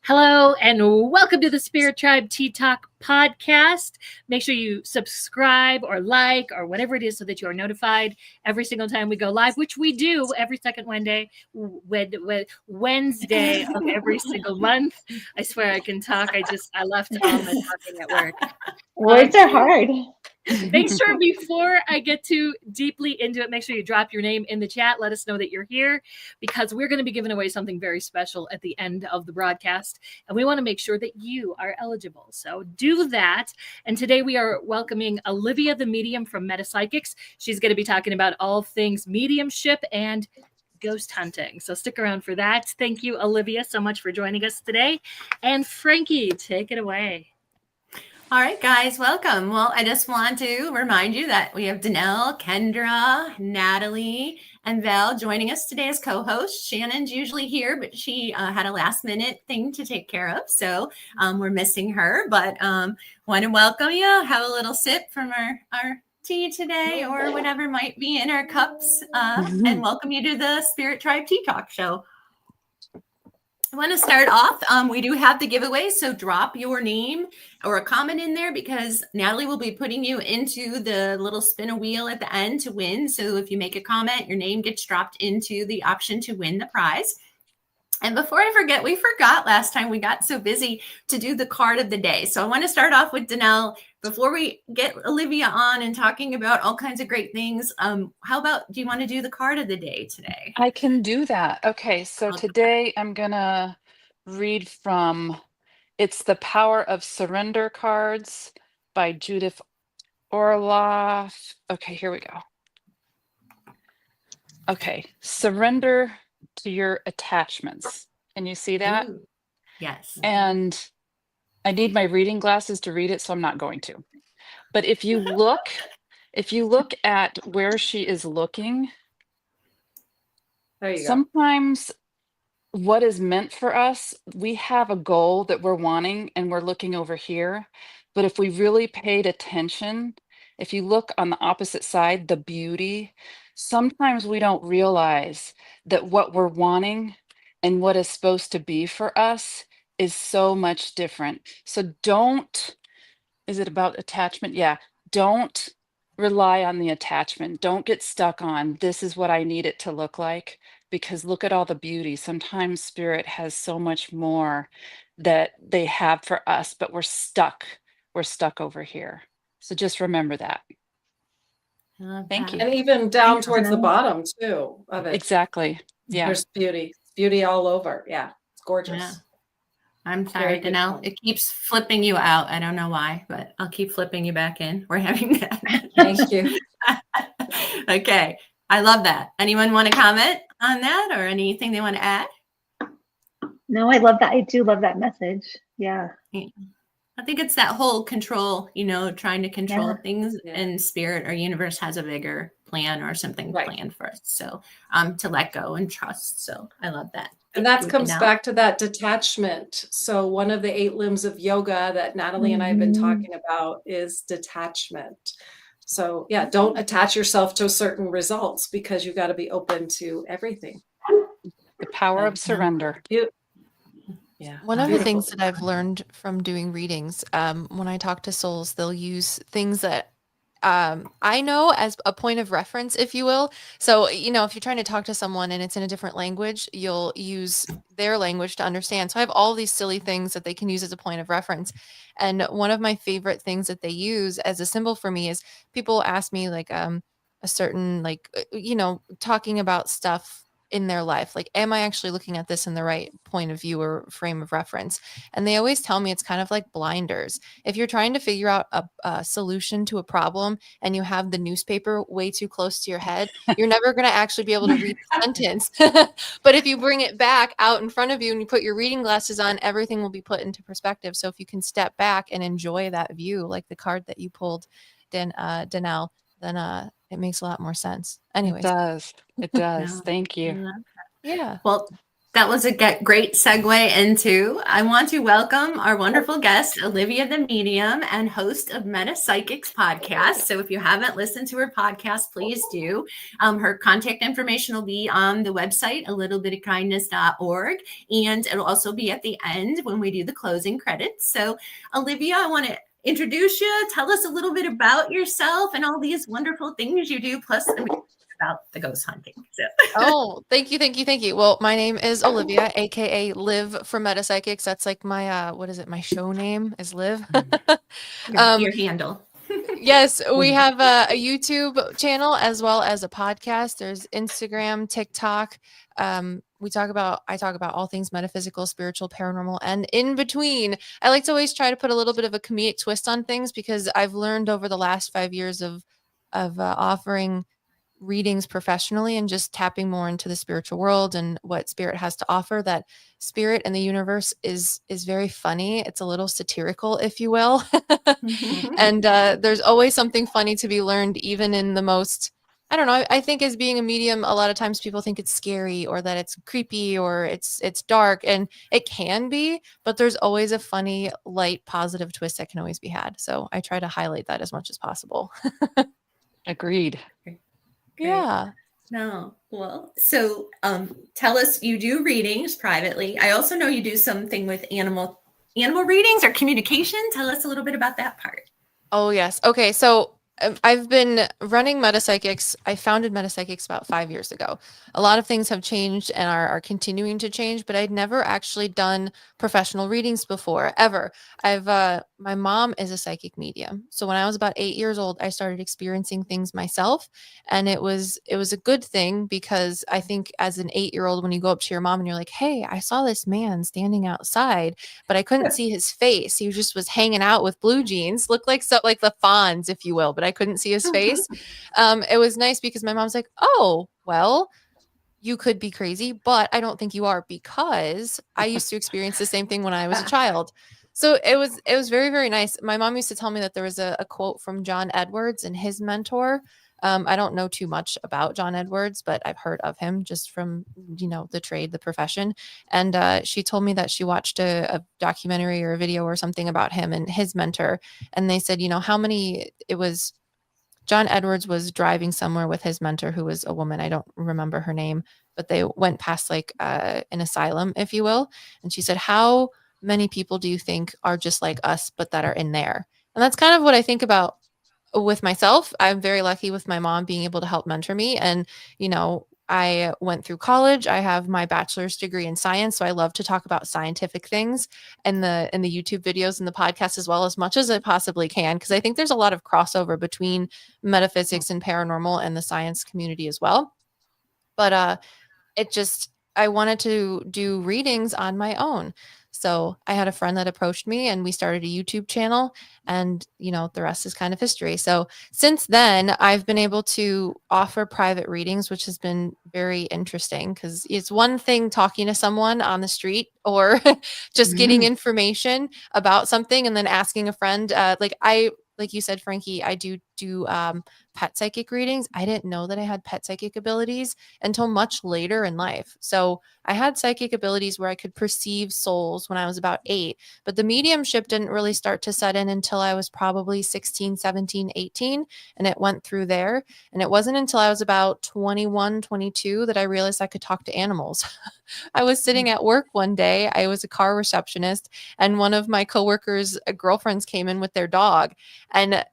Hello and welcome to the Spirit Tribe Tea Talk podcast. Make sure you subscribe or like or whatever it is so that you are notified every single time we go live, which we do every second Wednesday of every single month. I swear I can talk. I left all my talking at work. Words are hard. Make sure before I get too deeply into it, make sure you drop your name in the chat. Let us know that you're here because we're going to be giving away something very special at the end of the broadcast. And we want to make sure that you are eligible. So do that. And today we are welcoming Olivia, the medium from PsycKicks. She's going to be talking about all things mediumship and ghost hunting. So stick around for that. Thank you, Olivia, so much for joining us today. And Frankie, take it away. All right, guys, welcome. Well, I just want to remind you that we have Danelle, Kendra, Natalie, and Val joining us today as co-hosts. Shannon's usually here, but she had a last-minute thing to take care of, so we're missing her. But want to welcome you. Have a little sip from our tea today or whatever might be in our cups, and welcome you to the Spirit Tribe Tea Talk Show. I want to start off. We do have the giveaway, so drop your name or a comment in there because Natalie will be putting you into the little spin a wheel at the end to win. So if you make a comment, your name gets dropped into the option to win the prize. And before I forget, we forgot last time we got so busy to do the card of the day. So I want to start off with Danelle. Before we get Olivia on and talking about all kinds of great things, how about, do you want to do the card of the day today? I can do that. Okay, so today I'm going to read from, it's The Power of Surrender cards by Judith Orloff. Okay, here we go. Okay, surrender to your attachments. Can you see that? Ooh, yes. And I need my reading glasses to read it, so I'm not going to. But if you look at where she is looking, There you go. sometimes what is meant for us, we have a goal that we're wanting and we're looking over here. But if we really paid attention, if you look on the opposite side, the beauty, sometimes we don't realize that what we're wanting and what is supposed to be for us is so much different. So is it about attachment? Yeah. Don't rely on the attachment. Don't get stuck on this is what I need it to look like, because look at all the beauty. Sometimes spirit has so much more that they have for us, but we're stuck. We're stuck over here. So just remember that. Thank you. And even down towards the bottom too of it. Exactly. Yeah. There's beauty all over. Yeah. It's gorgeous. Yeah. I'm sorry, Danelle. It keeps flipping you out. I don't know why, but I'll keep flipping you back in. We're having that. Thank you. Okay. I love that. Anyone want to comment on that or anything they want to add? No, I love that. I do love that message. Yeah. I think it's that whole control, trying to control things in spirit or universe has a bigger plan or something planned for us. So to let go and trust. So I love that. And that comes back to that detachment. So one of the 8 limbs of yoga that Natalie and I have been talking about is detachment. So yeah, don't attach yourself to certain results because you've got to be open to everything. The power of surrender. Yeah. One of the things that I've learned from doing readings, when I talk to souls, they'll use things that I know as a point of reference, if you will. So, if you're trying to talk to someone and it's in a different language, you'll use their language to understand. So I have all these silly things that they can use as a point of reference. And one of my favorite things that they use as a symbol for me is people ask me like a certain, talking about stuff in their life. Like, am I actually looking at this in the right point of view or frame of reference? And they always tell me it's kind of like blinders. If you're trying to figure out a solution to a problem and you have the newspaper way too close to your head, you're never going to actually be able to read the sentence. But if you bring it back out in front of you and you put your reading glasses on, everything will be put into perspective. So if you can step back and enjoy that view, like the card that you pulled, Danelle, then it makes a lot more sense. Anyways. It does. Yeah. Thank you. Yeah. Well, that was a great segue into, I want to welcome our wonderful guest, Olivia the Medium and host of PsycKicks podcast. So if you haven't listened to her podcast, please do. Her contact information will be on the website, alittlebitofkindness.org, and it'll also be at the end when we do the closing credits. So Olivia, I want to introduce you. Tell us a little bit about yourself and all these wonderful things you do, plus about the ghost hunting. So. Oh, thank you. Well, my name is Olivia, aka Liv from PsycKicks. That's like my what is it? My show name is Liv. Your handle. Yes, we have a YouTube channel as well as a podcast. There's Instagram, TikTok. I talk about all things metaphysical, spiritual, paranormal, and in between. I like to always try to put a little bit of a comedic twist on things because I've learned over the last 5 years of offering readings professionally and just tapping more into the spiritual world and what spirit has to offer, that spirit and the universe is very funny. It's a little satirical, if you will. And there's always something funny to be learned, even in the most, I don't know, I think as being a medium, a lot of times people think it's scary or that it's creepy or it's dark, and it can be, but there's always a funny, light, positive twist that can always be had. So I try to highlight that as much as possible. Agreed. Yeah. No. Well, so tell us, you do readings privately. I also know you do something with animal readings or communication. Tell us a little bit about that part. Oh, yes. Okay. So I've been running PsycKicks. I founded PsycKicks about 5 years ago. A lot of things have changed and are continuing to change, but I'd never actually done professional readings before, ever. My mom is a psychic medium. So when I was about 8 years old, I started experiencing things myself. And it was a good thing, because I think as an 8-year-old, when you go up to your mom and you're like, hey, I saw this man standing outside, but I couldn't see his face. He just was hanging out with blue jeans, looked like like the Fonz, if you will, but I couldn't see his face. It was nice because my mom's like, oh, well, you could be crazy, but I don't think you are, because I used to experience the same thing when I was a child. So it was very, very nice. My mom used to tell me that there was a quote from John Edwards and his mentor. I don't know too much about John Edwards, but I've heard of him just from, the trade, the profession. And she told me that she watched a documentary or a video or something about him and his mentor. And they said, John Edwards was driving somewhere with his mentor, who was a woman. I don't remember her name, but they went past an asylum, if you will. And she said, how many people do you think are just like us, but that are in there? And that's kind of what I think about with myself. I'm very lucky with my mom being able to help mentor me. And, I went through college. I have my bachelor's degree in science. So I love to talk about scientific things in the YouTube videos and the podcast as well, as much as I possibly can, because I think there's a lot of crossover between metaphysics and paranormal and the science community as well. But I wanted to do readings on my own. So I had a friend that approached me and we started a YouTube channel, and, the rest is kind of history. So since then, I've been able to offer private readings, which has been very interesting, because it's one thing talking to someone on the street or just getting information about something and then asking a friend, like you said, Frankie, I do pet psychic readings. I didn't know that I had pet psychic abilities until much later in life. So I had psychic abilities where I could perceive souls when I was about 8, but the mediumship didn't really start to set in until I was probably 16, 17, 18. And it went through there. And it wasn't until I was about 21, 22 that I realized I could talk to animals. I was sitting at work one day. I was a car receptionist, and one of my coworkers' girlfriends came in with their dog, and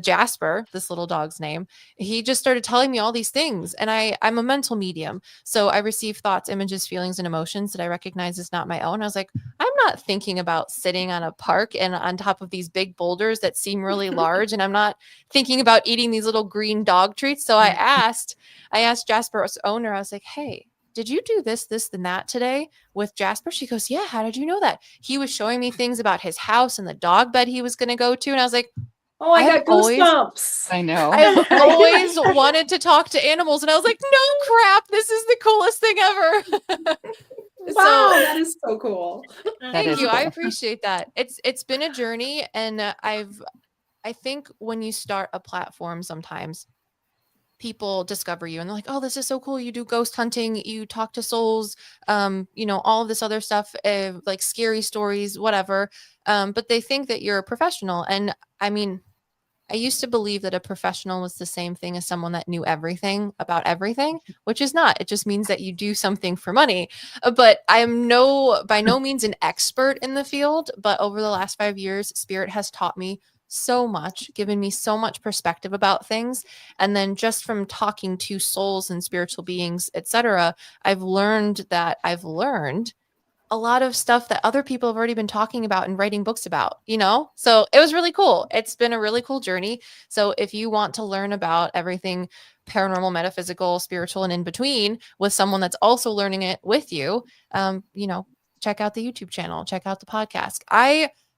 Jasper, this little dog's name, he just started telling me all these things. And I'm a mental medium. So I receive thoughts, images, feelings, and emotions that I recognize as not my own. I was like, I'm not thinking about sitting on a park and on top of these big boulders that seem really large. And I'm not thinking about eating these little green dog treats. So I asked Jasper's owner, I was like, hey, did you do this, and that today with Jasper? She goes, yeah. How did you know that? He was showing me things about his house and the dog bed he was going to go to. And I was like, oh, I got goosebumps. I know. I've always wanted to talk to animals. And I was like, no crap. This is the coolest thing ever. Wow, that is so cool. Thank you. I appreciate that. It's been a journey. And I think when you start a platform, sometimes people discover you and they're like, oh, this is so cool. You do ghost hunting, you talk to souls, all of this other stuff, like scary stories, whatever. But they think that you're a professional. And I mean, I used to believe that a professional was the same thing as someone that knew everything about everything, which is not. It just means that you do something for money. But I am by no means an expert in the field. But over the last 5 years, Spirit has taught me so much, given me so much perspective about things. And then just from talking to souls and spiritual beings, etc., I've learned a lot of stuff that other people have already been talking about and writing books about, So it was really cool. It's been a really cool journey. So if you want to learn about everything paranormal, metaphysical, spiritual, and in between with someone that's also learning it with you, check out the YouTube channel, check out the podcast.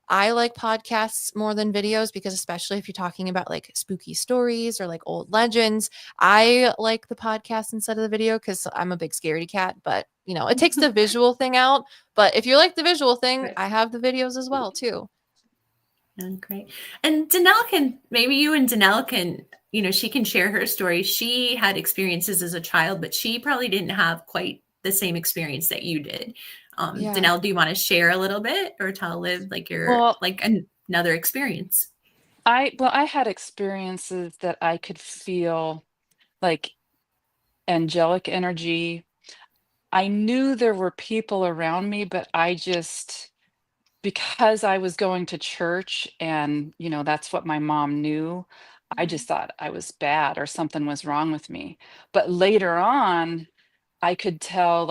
I like podcasts more than videos because especially if you're talking about like spooky stories or like old legends, I like the podcast instead of the video because I'm a big scaredy cat, but it takes the visual thing out. But if you like the visual thing, I have the videos as well too. Great. And Danelle maybe you and Danelle can, she can share her story. She had experiences as a child, but she probably didn't have quite the same experience that you did. Danelle, do you want to share a little bit or tell Liv like your another experience? I had experiences that I could feel like angelic energy. I knew there were people around me, but because I was going to church and, that's what my mom knew, I just thought I was bad or something was wrong with me. But later on, I could tell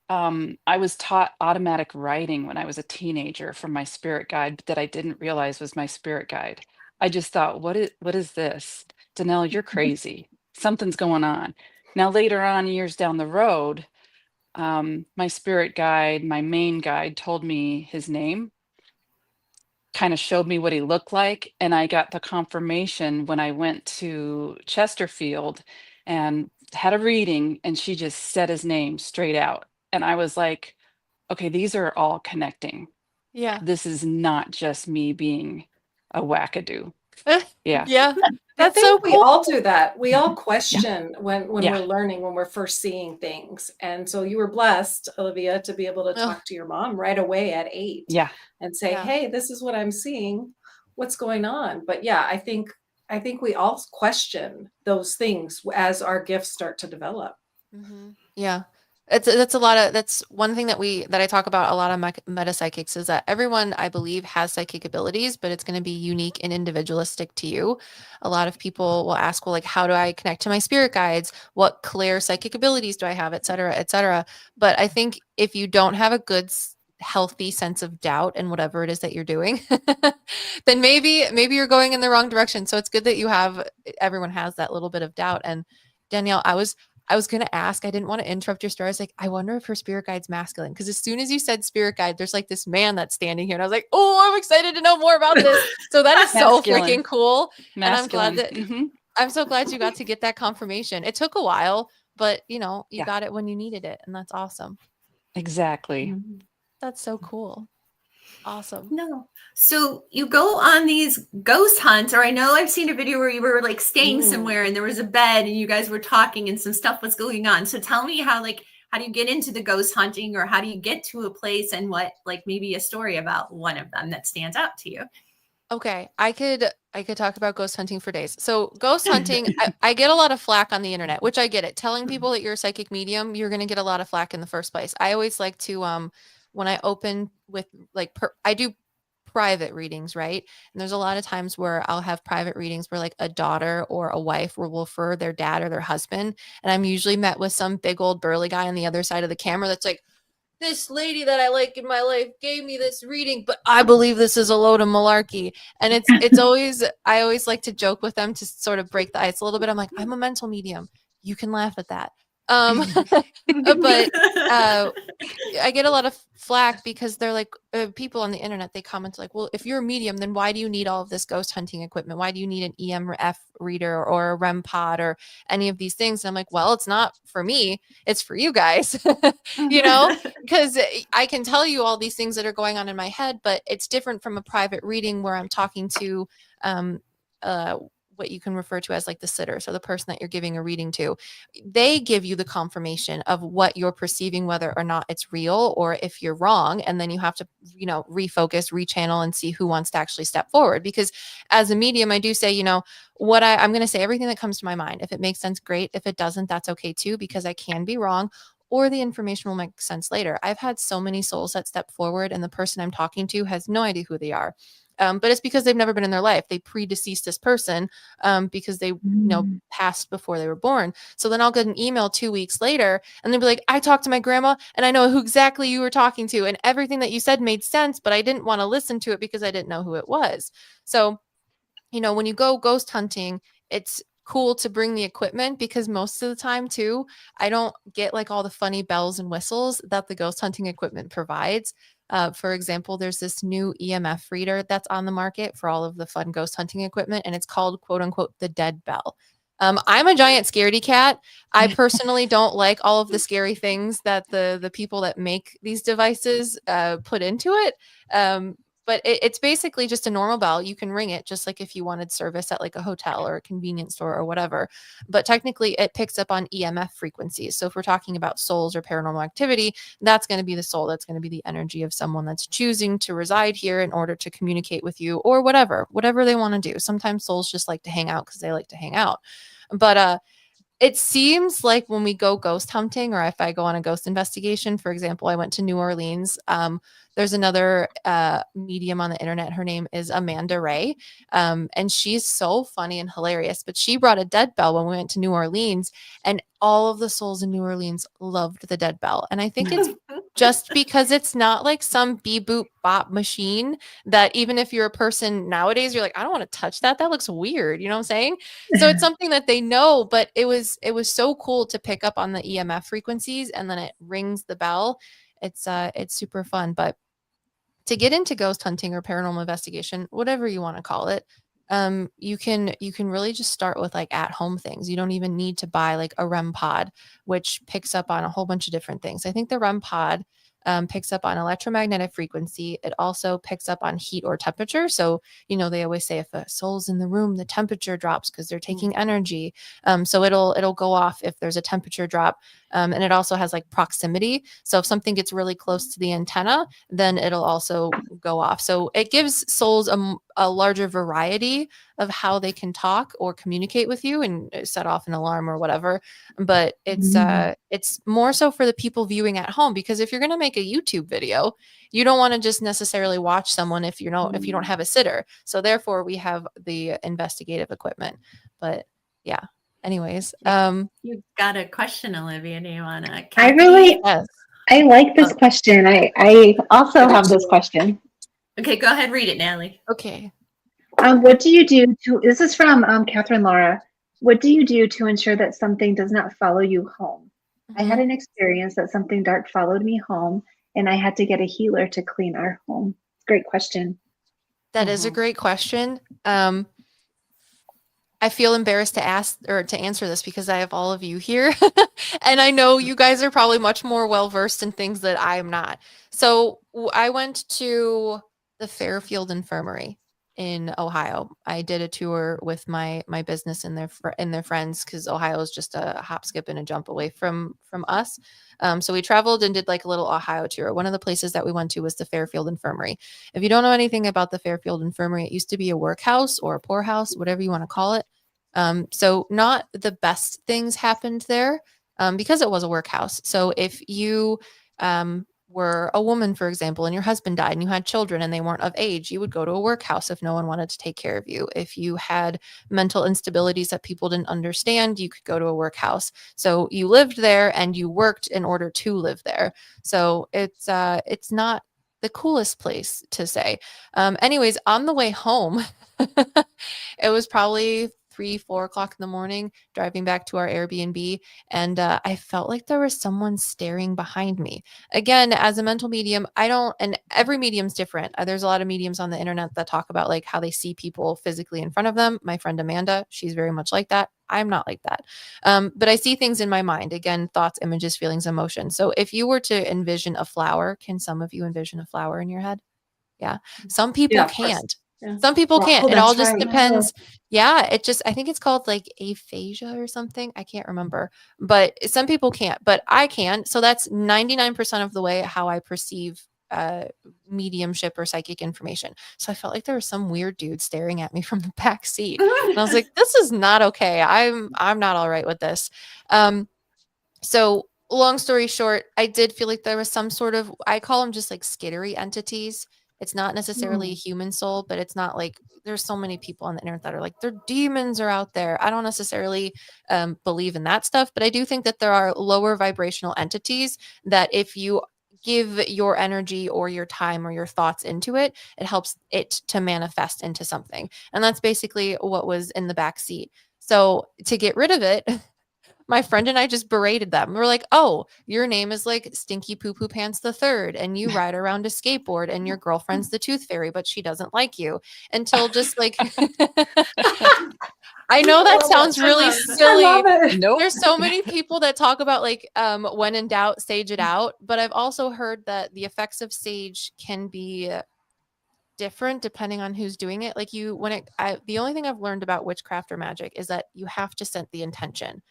I was taught automatic writing when I was a teenager from my spirit guide that I didn't realize was my spirit guide. I just thought, what is this? Danelle, you're crazy. Something's going on. Now, later on, years down the road, my spirit guide, my main guide, told me his name, kind of showed me what he looked like. And I got the confirmation when I went to Chesterfield and had a reading, and she just said his name straight out. And I was like, okay, these are all connecting. Yeah. This is not just me being a wackadoo. Yeah. Yeah. That's I so think cool. we all do that. We all question when Yeah. we're learning, when we're first seeing things. And so you were blessed, Olivia, to be able to talk to your mom right away at 8 Yeah. and say, Yeah. hey, this is what I'm seeing. What's going on? But yeah, I think we all question those things as our gifts start to develop. Mm-hmm. Yeah. That's one thing that I talk about a lot of metapsychics is that everyone, I believe, has psychic abilities, but it's going to be unique and individualistic to you. A lot of people will ask, well, like, how do I connect to my spirit guides? What clear psychic abilities do I have, et cetera, et cetera. But I think if you don't have a good, healthy sense of doubt in whatever it is that you're doing, then maybe you're going in the wrong direction. So it's good that everyone has that little bit of doubt. And Danielle, I was going to ask, I didn't want to interrupt your story. I was like, I wonder if her spirit guide's masculine. Because as soon as you said spirit guide, there's like this man that's standing here. And I was like, oh, I'm excited to know more about this. So that is so freaking cool. Masculine. And I'm glad I'm so glad you got to get that confirmation. It took a while, but you got it when you needed it. And that's awesome. Exactly. Mm-hmm. That's so cool. Awesome. No. So you go on these ghost hunts, or I know I've seen a video where you were like staying somewhere and there was a bed and you guys were talking and some stuff was going on. So tell me how do you get into the ghost hunting, or how do you get to a place, and what, like, maybe a story about one of them that stands out to you? Okay, I could talk about ghost hunting for days. So ghost hunting, I get a lot of flack on the internet, which I get it. Telling people that you're a psychic medium, you're going to get a lot of flack in the first place. I always like to, when I open with I do private readings, right? And there's a lot of times where I'll have private readings where like a daughter or a wife will refer their dad or their husband. And I'm usually met with some big old burly guy on the other side of the camera that's like, this lady that I like in my life gave me this reading, but I believe this is a load of malarkey. And it's always, I always like to joke with them to sort of break the ice a little bit. I'm like, I'm a mental medium. You can laugh at that. But I get a lot of flack because they're like, people on the internet, they comment like, well, if you're a medium, then why do you need all of this ghost hunting equipment? Why do you need an EMF reader or a REM pod or any of these things? And I'm like, well, it's not for me, it's for you guys, because I can tell you all these things that are going on in my head, but it's different from a private reading where I'm talking to what you can refer to as like the sitter. So the person that you're giving a reading to, they give you the confirmation of what you're perceiving, whether or not it's real or if you're wrong. And then you have to, refocus, rechannel, and see who wants to actually step forward. Because as a medium, I do say, what I'm going to say everything that comes to my mind. If it makes sense, great. If it doesn't, that's okay too, because I can be wrong, or the information will make sense later. I've had so many souls that step forward and the person I'm talking to has no idea who they are. But it's because they've never been in their life. They predeceased this person because they, passed before they were born. So then I'll get an email 2 weeks later and they'll be like, I talked to my grandma and I know who exactly you were talking to. And everything that you said made sense, but I didn't want to listen to it because I didn't know who it was. So, when you go ghost hunting, it's cool to bring the equipment, because most of the time too, I don't get like all the funny bells and whistles that the ghost hunting equipment provides. For example, there's this new EMF reader that's on the market for all of the fun ghost hunting equipment, and it's called, quote unquote, the dead bell. I'm a giant scaredy cat. I personally don't like all of the scary things that the people that make these devices put into it. But it's basically just a normal bell. You can ring it just like if you wanted service at like a hotel or a convenience store or whatever. But technically it picks up on EMF frequencies. So if we're talking about souls or paranormal activity, that's going to be the soul. That's going to be the energy of someone that's choosing to reside here in order to communicate with you, or whatever they want to do. Sometimes souls just like to hang out because they like to hang out. But it seems like when we go ghost hunting, or if I go on a ghost investigation, for example, I went to New Orleans. There's another medium on the internet. Her name is Amanda Ray. And she's so funny and hilarious, but she brought a dead bell when we went to New Orleans, and all of the souls in New Orleans loved the dead bell. And I think it's just because it's not like some beep boop bop machine that even if you're a person nowadays, you're like, I don't want to touch that. That looks weird. You know what I'm saying? So it's something that they know, but it was so cool to pick up on the EMF frequencies, and then it rings the bell. It's super fun. But to get into ghost hunting or paranormal investigation, whatever you want to call it, you can really just start with like at home things. You don't even need to buy like a REM pod, which picks up on a whole bunch of different things. I think the REM pod picks up on electromagnetic frequency. It also picks up on heat or temperature. So, they always say if a soul's in the room, the temperature drops because they're taking energy. So it'll go off if there's a temperature drop. And it also has like proximity. So if something gets really close to the antenna, then it'll also go off. So it gives souls a larger variety of how they can talk or communicate with you and set off an alarm or whatever. But it's more so for the people viewing at home, because if you're going to make a YouTube video, you don't want to just necessarily watch someone if you don't have a sitter. So therefore we have the investigative equipment. But yeah. Anyways, You've got a question, Olivia. Do you want to? Yes. I like this question. I also have this question. Okay, go ahead, read it, Natalie. Okay. What do you do this is from Catherine Laura. What do you do to ensure that something does not follow you home? I had an experience that something dark followed me home, and I had to get a healer to clean our home. Great question. That is a great question. I feel embarrassed to ask or to answer this because I have all of you here. And I know you guys are probably much more well-versed in things that I am not. So I went to the Fairfield Infirmary in Ohio. I did a tour with my business and their friends, because Ohio is just a hop, skip, and a jump away from us. So we traveled and did like a little Ohio tour. One of the places that we went to was the Fairfield Infirmary. If you don't know anything about the Fairfield Infirmary, it used to be a workhouse or a poorhouse, whatever you want to call it. So not the best things happened there because it was a workhouse. So if you were a woman, for example, and your husband died and you had children and they weren't of age, you would go to a workhouse if no one wanted to take care of you. If you had mental instabilities that people didn't understand, you could go to a workhouse. So you lived there and you worked in order to live there. So it's not the coolest place to say. Anyways, on the way home, it was probably 3-4 o'clock in the morning, driving back to our Airbnb. And I felt like there was someone staring behind me. Again, as a mental medium, and every medium's different. There's a lot of mediums on the internet that talk about like how they see people physically in front of them. My friend Amanda, she's very much like that. I'm not like that. But I see things in my mind. Again, thoughts, images, feelings, emotions. So if you were to envision a flower, can some of you envision a flower in your head? Yeah. Some people can't. Yeah. Some people Well, can't. oh, It all that's just right. depends. Yeah, I think it's called like aphasia or something. I can't remember. But some people can't, but I can. So that's 99% of the way how I perceive mediumship or psychic information. So I felt like there was some weird dude staring at me from the back seat. And I was like, this is not okay. I'm not all right with this. So long story short, I did feel like there was some sort of, I call them just like skittery entities. It's not necessarily a human soul, but it's not like there's so many people on the internet that are like, their demons are out there. I don't necessarily believe in that stuff, but I do think that there are lower vibrational entities that if you give your energy or your time or your thoughts into it, it helps it to manifest into something. And that's basically what was in the back seat. So to get rid of it, my friend and I just berated them. We're like, oh, your name is like Stinky Poo Poo Pants the Third, and you ride around a skateboard, and your girlfriend's the Tooth Fairy, but she doesn't like you. Until just like, I know that sounds really silly. I love it. Nope. There's so many people that talk about like, when in doubt, sage it out. But I've also heard that the effects of sage can be different depending on who's doing it. Like the only thing I've learned about witchcraft or magic is that you have to set the intention.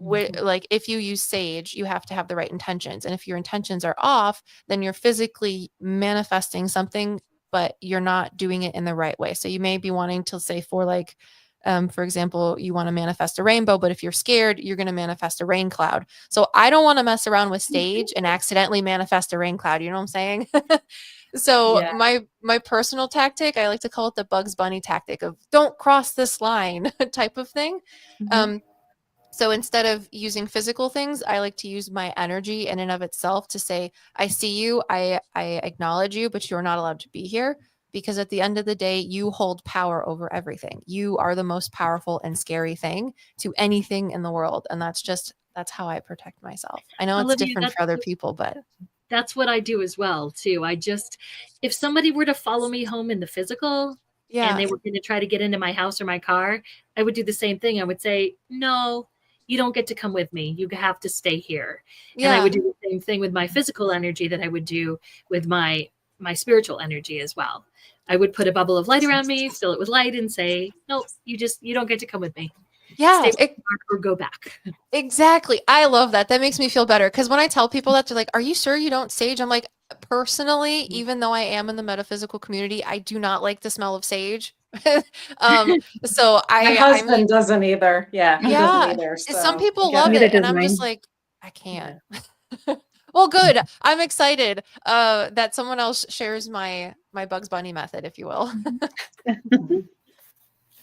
Like if you use sage, you have to have the right intentions. And if your intentions are off, then you're physically manifesting something, but you're not doing it in the right way. So you may be wanting to say for example, you want to manifest a rainbow, but if you're scared, you're going to manifest a rain cloud. So I don't want to mess around with sage and accidentally manifest a rain cloud. You know what I'm saying? So my personal tactic, I like to call it the Bugs Bunny tactic of don't cross this line type of thing. So instead of using physical things, I like to use my energy in and of itself to say, I see you, I acknowledge you, but you're not allowed to be here. Because at the end of the day, you hold power over everything. You are the most powerful and scary thing to anything in the world. And that's how I protect myself. I know it's Olivia, different for other people, but that's what I do as well too. If somebody were to follow me home in the physical and they were going to try to get into my house or my car, I would do the same thing. I would say, no, you don't get to come with me. You have to stay here. And I would do the same thing with my physical energy that I would do with my spiritual energy as well. I would put a bubble of light around me, fill it with light, and say, no, you don't get to come with me. Yeah. Or go back. Exactly. I love that. That makes me feel better. Because when I tell people that, they're like, are you sure you don't sage? I'm like, personally, even though I am in the metaphysical community, I do not like the smell of sage. So My husband doesn't either. Yeah, he doesn't either. So some people love it, and I'm just like, I can't. Well, good. I'm excited that someone else shares my Bugs Bunny method, if you will.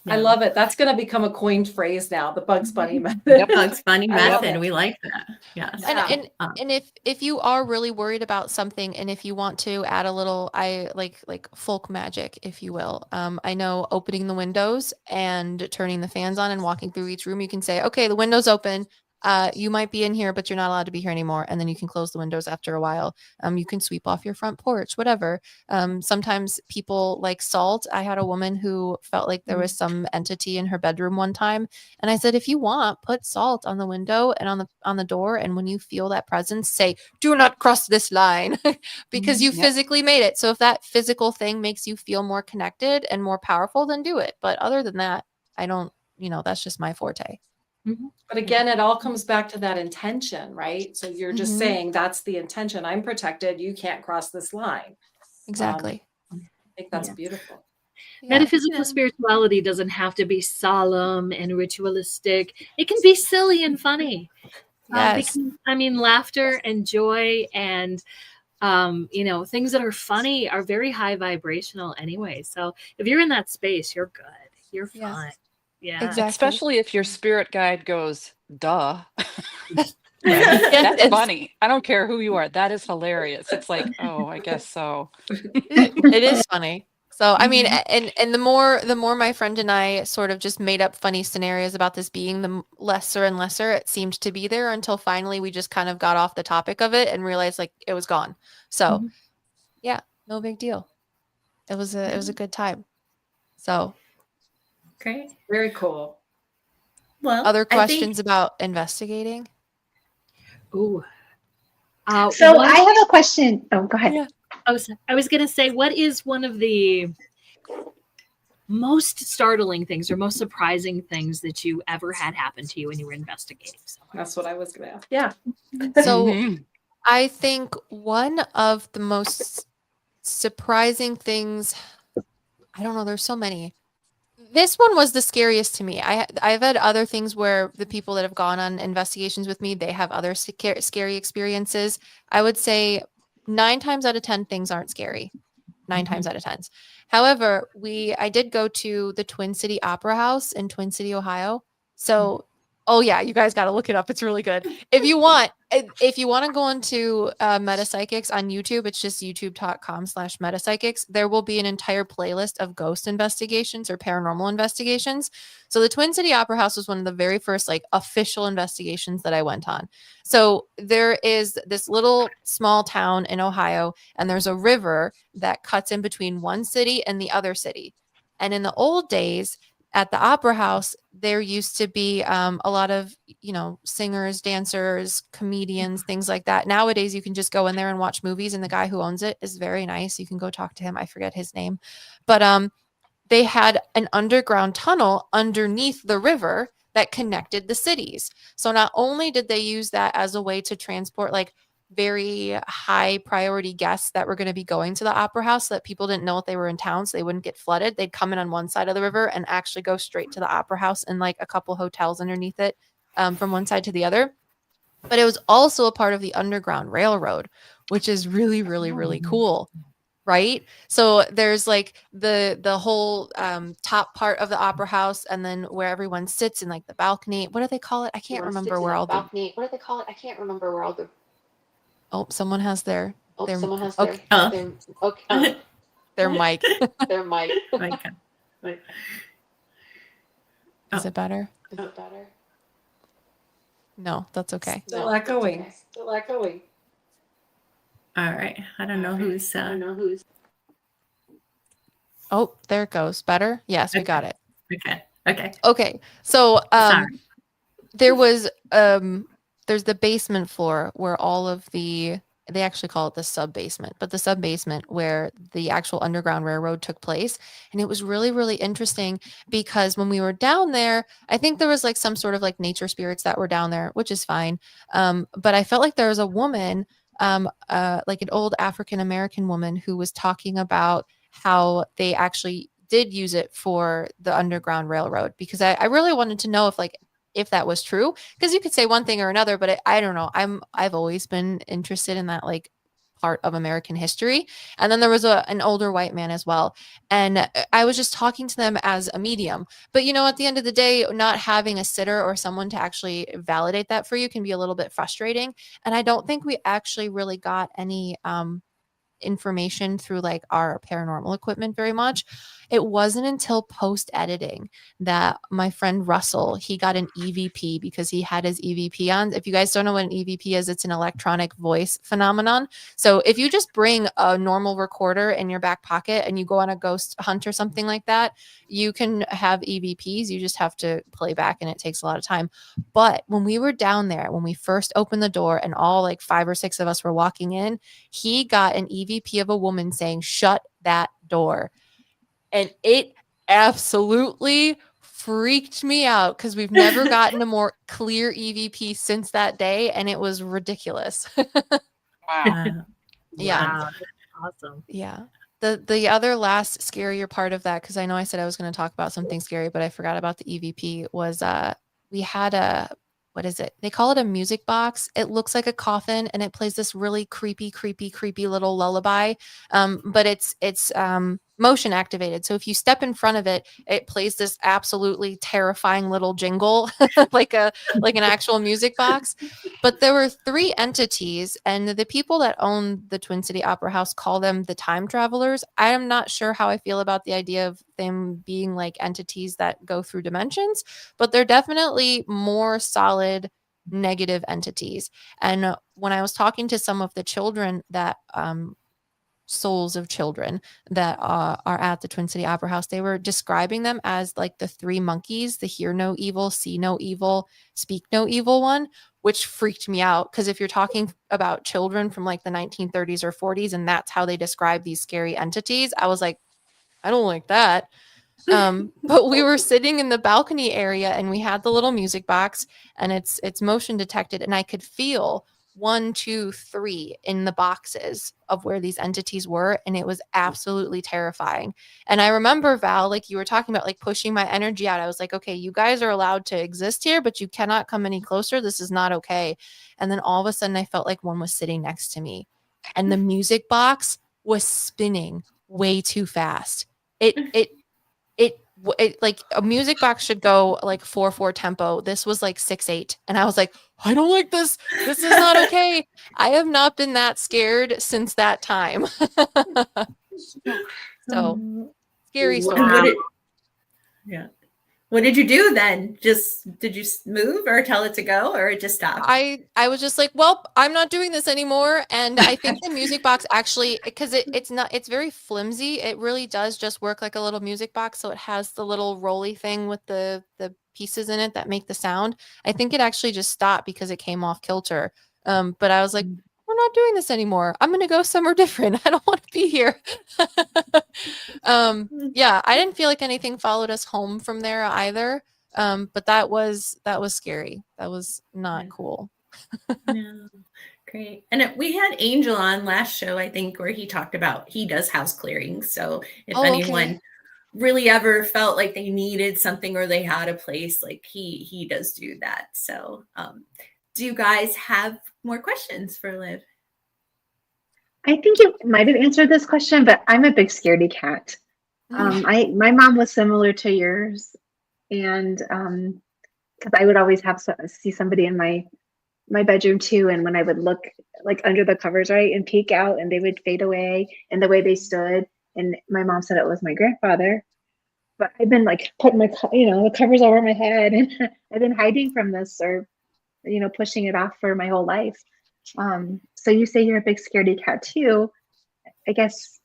I love it. That's going to become a coined phrase now, the Bugs Bunny method. Bugs Bunny method. We like that. Yes. And if you are really worried about something, and if you want to add a little, I like folk magic, if you will. I know opening the windows and turning the fans on and walking through each room, you can say, okay, the window's open. You might be in here, but you're not allowed to be here anymore. And then you can close the windows after a while. You can sweep off your front porch, whatever. Sometimes people like salt. I had a woman who felt like there was some entity in her bedroom one time. And I said, if you want, put salt on the window and on the door. And when you feel that presence, say, do not cross this line because you physically made it. So if that physical thing makes you feel more connected and more powerful, then do it. But other than that, I don't, that's just my forte. But again, it all comes back to that intention, right? So you're just saying that's the intention. I'm protected. You can't cross this line. Exactly. I think that's beautiful. Metaphysical spirituality doesn't have to be solemn and ritualistic. It can be silly and funny. Yes. Laughter and joy and things that are funny are very high vibrational anyway. So if you're in that space, you're good. You're fine. Yeah. Exactly. Especially if your spirit guide goes, duh. That's funny. I don't care who you are. That is hilarious. It's like, oh, I guess so. It is funny. So, I mean, and the more my friend and I sort of just made up funny scenarios about this being, the lesser and lesser it seemed to be there, until finally we just kind of got off the topic of it and realized like it was gone. So yeah, no big deal. It was a good time. So great. Very cool. Well, other questions about investigating? Ooh. So I have a question. Oh, go ahead. Yeah. I was going to say, what is one of the most startling things or most surprising things that you ever had happen to you when you were investigating somewhere? That's what I was going to ask. Yeah. So Mhm. I think one of the most surprising things, I don't know, there's so many. This one was the scariest to me. I've had other things where the people that have gone on investigations with me, they have other scary experiences. I would say 9 times out of 10 things aren't scary. 9 times out of 10. However, I did go to the Twin City Opera House in Twin City, Ohio. So, oh yeah, you guys got to look it up. It's really good. If you want to go into metapsychics on YouTube, it's just youtube.com/metapsychics. There will be an entire playlist of ghost investigations or paranormal investigations. So the Twin City Opera House was one of the very first like official investigations that I went on. So there is this little small town in Ohio, and there's a river that cuts in between one city and the other city. And in the old days at the opera house, there used to be a lot of, singers, dancers, comedians, things like that. Nowadays, you can just go in there and watch movies, and the guy who owns it is very nice. You can go talk to him. I forget his name. But they had an underground tunnel underneath the river that connected the cities. So not only did they use that as a way to transport like very high priority guests that were going to be going to the opera house so that people didn't know if they were in town so they wouldn't get flooded. They'd come in on one side of the river and actually go straight to the opera house and like a couple hotels underneath it from one side to the other. But it was also a part of the Underground Railroad, which is really, really, really cool. Right. So there's like the whole top part of the opera house, and then where everyone sits in like the balcony. What do they call it? I can't remember where all the balcony. What do they call it? I can't remember where all the. Oh, someone has their. Someone has their. Okay. Their mic. Their mic. Okay. Is it better? Is it better? No, that's okay. Still echoing. Still echoing. All right. I don't know who's. Oh, there it goes. Better? Yes, we got it. Okay. So Sorry. there was there's the basement floor where all of they actually call it the sub basement, but the sub basement where the actual Underground Railroad took place. And it was really, really interesting because when we were down there, I think there was like some sort of like nature spirits that were down there, which is fine. But I felt like there was a woman, like an old African American woman who was talking about how they actually did use it for the Underground Railroad, because I really wanted to know if that was true, because you could say one thing or another, but I don't know. I've always been interested in that like part of American history. And then there was an older white man as well. And I was just talking to them as a medium. But at the end of the day, not having a sitter or someone to actually validate that for you can be a little bit frustrating. And I don't think we actually really got any information through like our paranormal equipment very much. It wasn't until post editing that my friend Russell, he got an EVP because he had his EVP on. If you guys don't know what an EVP is, it's an electronic voice phenomenon. So if you just bring a normal recorder in your back pocket and you go on a ghost hunt or something like that, you can have EVPs. You just have to play back, and it takes a lot of time. But when we were down there, when we first opened the door and all like 5 or 6 of us were walking in, he got an EVP of a woman saying, "Shut that door." And it absolutely freaked me out because we've never gotten a more clear EVP since that day. And it was ridiculous. Wow. Yeah. Wow, that's awesome. Yeah. The other last scarier part of that, because I know I said I was going to talk about something scary, but I forgot about the EVP, was we had what is it? They call it a music box. It looks like a coffin, and it plays this really creepy little lullaby. But it's motion activated. So if you step in front of it, it plays this absolutely terrifying little jingle, like an actual music box. But there were 3 entities, and the people that own the Twin City Opera House call them the time travelers. I am not sure how I feel about the idea of them being like entities that go through dimensions, but they're definitely more solid negative entities. And when I was talking to some of the children that souls of children that are at the Twin City Opera House, they were describing them as like the 3 monkeys, the hear no evil, see no evil, speak no evil one, which freaked me out. Because if you're talking about children from like the 1930s or 40s, and that's how they describe these scary entities, I was like, I don't like that. But we were sitting in the balcony area and we had the little music box and it's motion detected, and I could feel 1, 2, 3 in the boxes of where these entities were. And it was absolutely terrifying. And I remember, Val, like you were talking about, like pushing my energy out. I was like, okay, you guys are allowed to exist here, but you cannot come any closer. This is not okay. And then all of a sudden I felt like one was sitting next to me and the music box was spinning way too fast. It like a music box should go like 4/4 tempo. This was like 6/8. And I was like, I don't like this. This is not okay. I have not been that scared since that time. So scary story. Wow. Yeah. What did you do then? Did you move or tell it to go, or it just stopped? I was just like, well, I'm not doing this anymore. And I think the music box actually, because it's very flimsy. It really does just work like a little music box. So it has the little rolly thing with the pieces in it that make the sound. I think it actually just stopped because it came off kilter. But I was like, we're not doing this anymore. I'm going to go somewhere different. I don't want to be here. Yeah, I didn't feel like anything followed us home from there either. But that was scary. That was not cool. No. Great. And we had Angel on last show, I think, where he talked about he does house clearings. So if anyone really ever felt like they needed something or they had a place, like he does do that. So do you guys have more questions for Liv? I think you might have answered this question, but I'm a big scaredy cat. My mom was similar to yours, and because I would always see somebody in my bedroom too, and when I would look like under the covers, right, and peek out, and they would fade away, and the way they stood, and my mom said it was my grandfather, but I've been like putting my the covers over my head, and I've been hiding from this, or pushing it off for my whole life. So you say you're a big scaredy cat too. I guess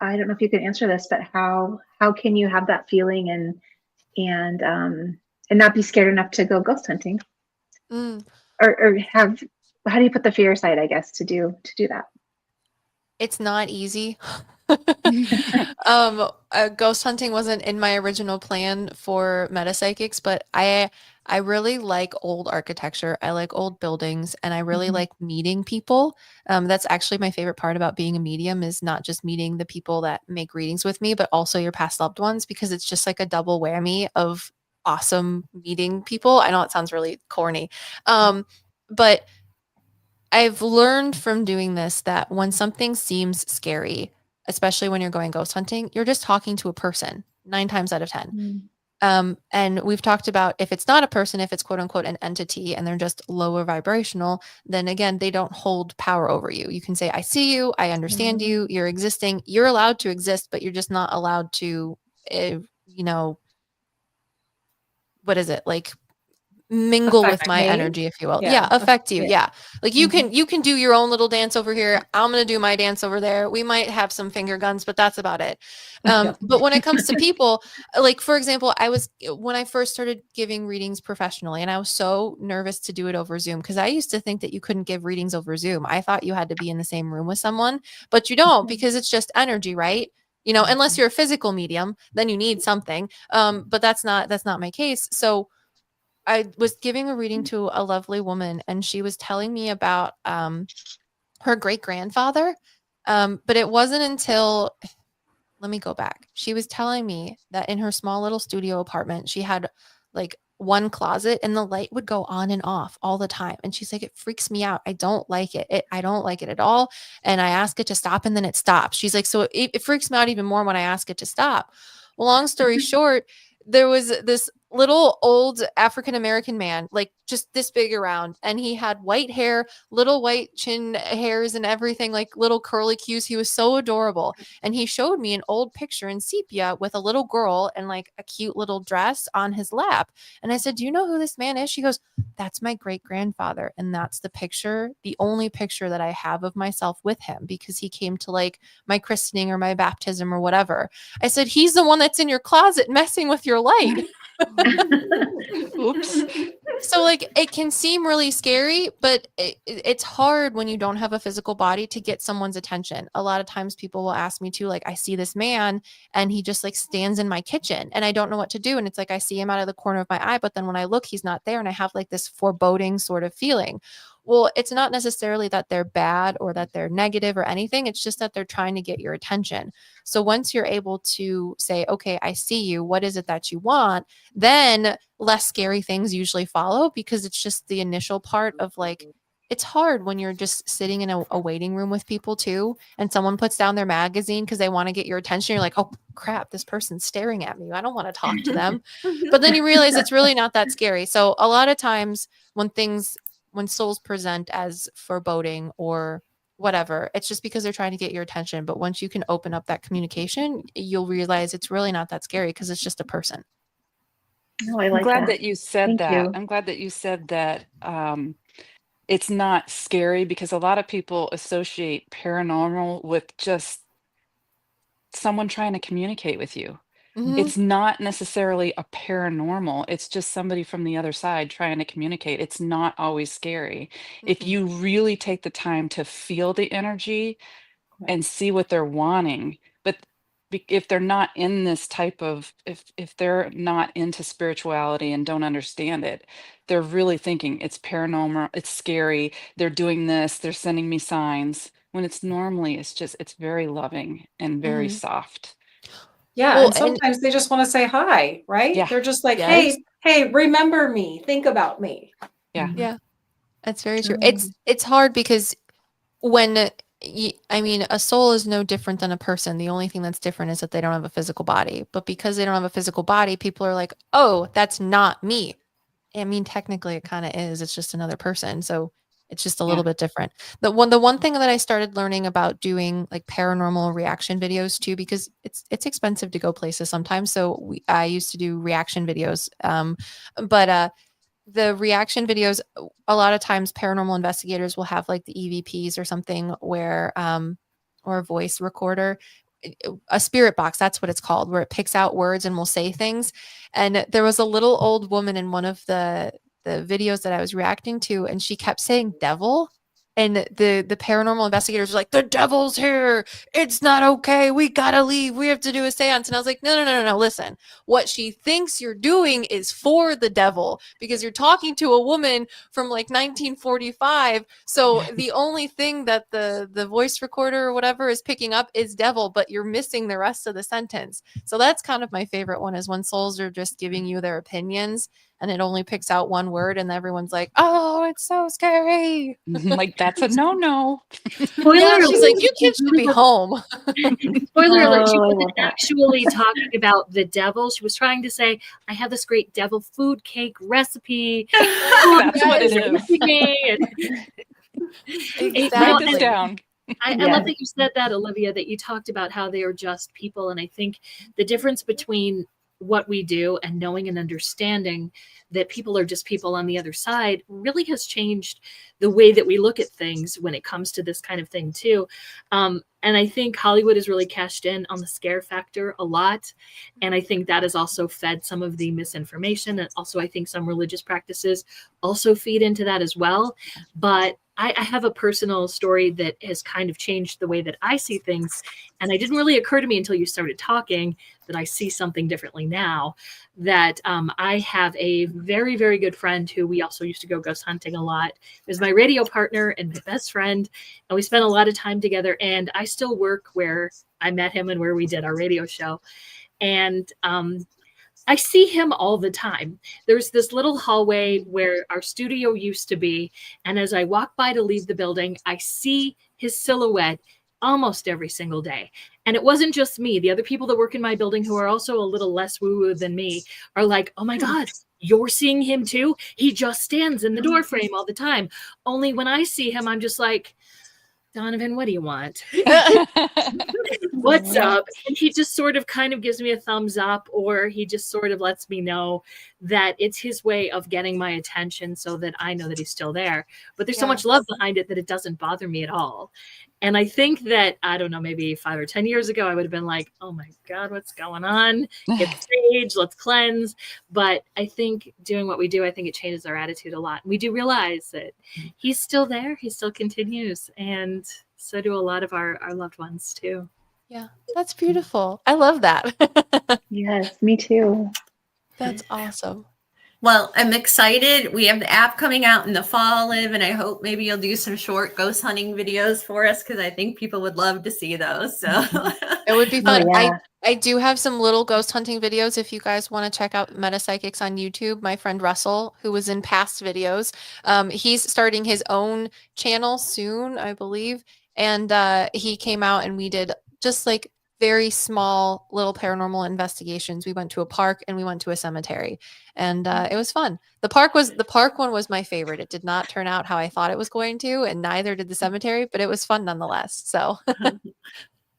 I don't know if you can answer this, but how can you have that feeling and not be scared enough to go ghost hunting? Or how do you put the fear aside, I guess, to do that? It's not easy. Ghost hunting wasn't in my original plan for metapsychics, but I really like old architecture. I like old buildings, and I really like meeting people. That's actually my favorite part about being a medium, is not just meeting the people that make readings with me, but also your past loved ones, because it's just like a double whammy of awesome meeting people. I know it sounds really corny. But I've learned from doing this that when something seems scary, especially when you're going ghost hunting, you're just talking to a person 9 times out of 10. And we've talked about, if it's not a person, if it's quote unquote an entity and they're just lower vibrational, then again, they don't hold power over you. You can say, I see you, I understand you, you're existing, you're allowed to exist, but you're just not allowed to, what is it? Like mingle with my energy, if you will. Yeah, affect you. Yeah. Like you can do your own little dance over here. I'm going to do my dance over there. We might have some finger guns, but that's about it. But when it comes to people, like for example, when I first started giving readings professionally, and I was so nervous to do it over Zoom, because I used to think that you couldn't give readings over Zoom. I thought you had to be in the same room with someone, but you don't, because it's just energy, right? Unless you're a physical medium, then you need something. But that's not my case. So I was giving a reading to a lovely woman, and she was telling me about her great-grandfather. But it wasn't until, let me go back. She was telling me that in her small little studio apartment, she had like one closet and the light would go on and off all the time. And she's like, it freaks me out. I don't like it. I don't like it at all. And I ask it to stop, and then it stops. She's like, so it freaks me out even more when I ask it to stop. Well, long story short, there was this little old African-American man, like just this big around, and he had white hair, little white chin hairs and everything, like little curly cues. He was so adorable. And he showed me an old picture in sepia with a little girl and like a cute little dress on his lap. And I said, do you know who this man is? She goes, that's my great-grandfather. And that's the picture, the only picture that I have of myself with him, because he came to like my christening or my baptism or whatever. I said, he's the one that's in your closet messing with your light. Oops. So like it can seem really scary, but it's hard when you don't have a physical body to get someone's attention. A lot of times people will ask me too, like, I see this man and he just like stands in my kitchen and I don't know what to do. And it's like I see him out of the corner of my eye, but then when I look, he's not there. And I have like this foreboding sort of feeling. Well, it's not necessarily that they're bad or that they're negative or anything. It's just that they're trying to get your attention. So once you're able to say, okay, I see you, what is it that you want? Then less scary things usually follow, because it's just the initial part of like, it's hard when you're just sitting in a waiting room with people too, and someone puts down their magazine because they want to get your attention. You're like, oh crap, this person's staring at me. I don't want to talk to them. But then you realize it's really not that scary. So a lot of times when souls present as foreboding or whatever, it's just because they're trying to get your attention. But once you can open up that communication, you'll realize it's really not that scary because it's just a person. Oh, I I'm like glad that. that you said Thank that. you. I'm glad that you said that it's not scary, because a lot of people associate paranormal with just someone trying to communicate with you. Mhm. It's not necessarily a paranormal. It's just somebody from the other side trying to communicate. It's not always scary. If Mhm. you really take the time to feel the energy and see what they're wanting. But if they're not in this type of, if they're not into spirituality and don't understand it, they're really thinking it's paranormal, it's scary, they're doing this, they're sending me signs, when it's normally, it's very loving and very Mhm. soft. Yeah, Well, and and sometimes they just want to say hi, right? Yeah, They're just like, yes, hey, remember me, think about me. yeah. Mhm. yeah, that's very true. Oh, It's hard because when I mean, a soul is no different than a person. The only thing that's different is that they don't have a physical body. But because they don't have a physical body, people are like, "Oh, that's not me." I mean, technically it kind of is. It's just another person. So it's just a Yeah. little bit different. The one thing that I started learning about doing like paranormal reaction videos too, because it's expensive to go places sometimes. So I used to do reaction videos. But the reaction videos, a lot of times paranormal investigators will have like the EVPs or something where or a voice recorder, a spirit box, that's what it's called, where it picks out words and will say things. And there was a little old woman in one of the videos that I was reacting to, and she kept saying devil. And the paranormal investigators were like, the devil's here. It's not okay. We gotta leave. We have to do a seance. And I was like, no. Listen, what she thinks you're doing is for the devil, because you're talking to a woman from like 1945. So the only thing that the voice recorder or whatever is picking up is devil, but you're missing the rest of the sentence. So that's kind of my favorite one, is when souls are just giving you their opinions and it only picks out one word and everyone's like, oh, it's so scary. Like, that's a no. Spoiler Yeah, alert, she's like, you she kids should really be was, home. spoiler alert, she Oh, I wasn't love that. actually talking about the devil. She was trying to say, I have this great devil food cake recipe. Oh, That's what it you're is. missing me. Write this Exactly. down. I love Yes. that you said that, Olivia, that you talked about how they are just people. And I think the difference between what we do and knowing and understanding that people are just people on the other side really has changed the way that we look at things when it comes to this kind of thing too. And I think Hollywood has really cashed in on the scare factor a lot. And I think that has also fed some of the misinformation. And also, I think some religious practices also feed into that as well. But I have a personal story that has kind of changed the way that I see things. And it didn't really occur to me until you started talking that I see something differently now. That I have a very, very good friend who we also used to go ghost hunting a lot. He was my radio partner and my best friend. And we spent a lot of time together. And I still work where I met him and where we did our radio show. And I see him all the time. There's this little hallway where our studio used to be. And as I walk by to leave the building, I see his silhouette almost every single day. And it wasn't just me. The other people that work in my building, who are also a little less woo-woo than me, are like, oh my God, you're seeing him too? He just stands in the door frame all the time. Only when I see him, I'm just like, Donovan, what do you want? What's up? And he just sort of kind of gives me a thumbs up, or he just sort of lets me know that it's his way of getting my attention so that I know that he's still there. But there's so much love behind it that it doesn't bother me at all. And I think that, I don't know, maybe 5 or 10 years ago, I would have been like, oh my God, what's going on? Get sage, let's cleanse. But I think doing what we do, I think it changes our attitude a lot. We do realize that he's still there. He still continues. And so do a lot of our loved ones too. Yeah, that's beautiful. I love that. Yes, me too. That's awesome. Well, I'm excited. We have the app coming out in the fall, Liv, and I hope maybe you'll do some short ghost hunting videos for us because I think people would love to see those. So It would be fun. Oh, yeah. I do have some little ghost hunting videos if you guys want to check out PsycKicks on YouTube. My friend Russell, who was in past videos, he's starting his own channel soon, I believe. And he came out and we did just like very small little paranormal investigations. We went to a park and we went to a cemetery, and it was fun. The park one was my favorite. It did not turn out how I thought it was going to, and neither did the cemetery, but it was fun nonetheless. So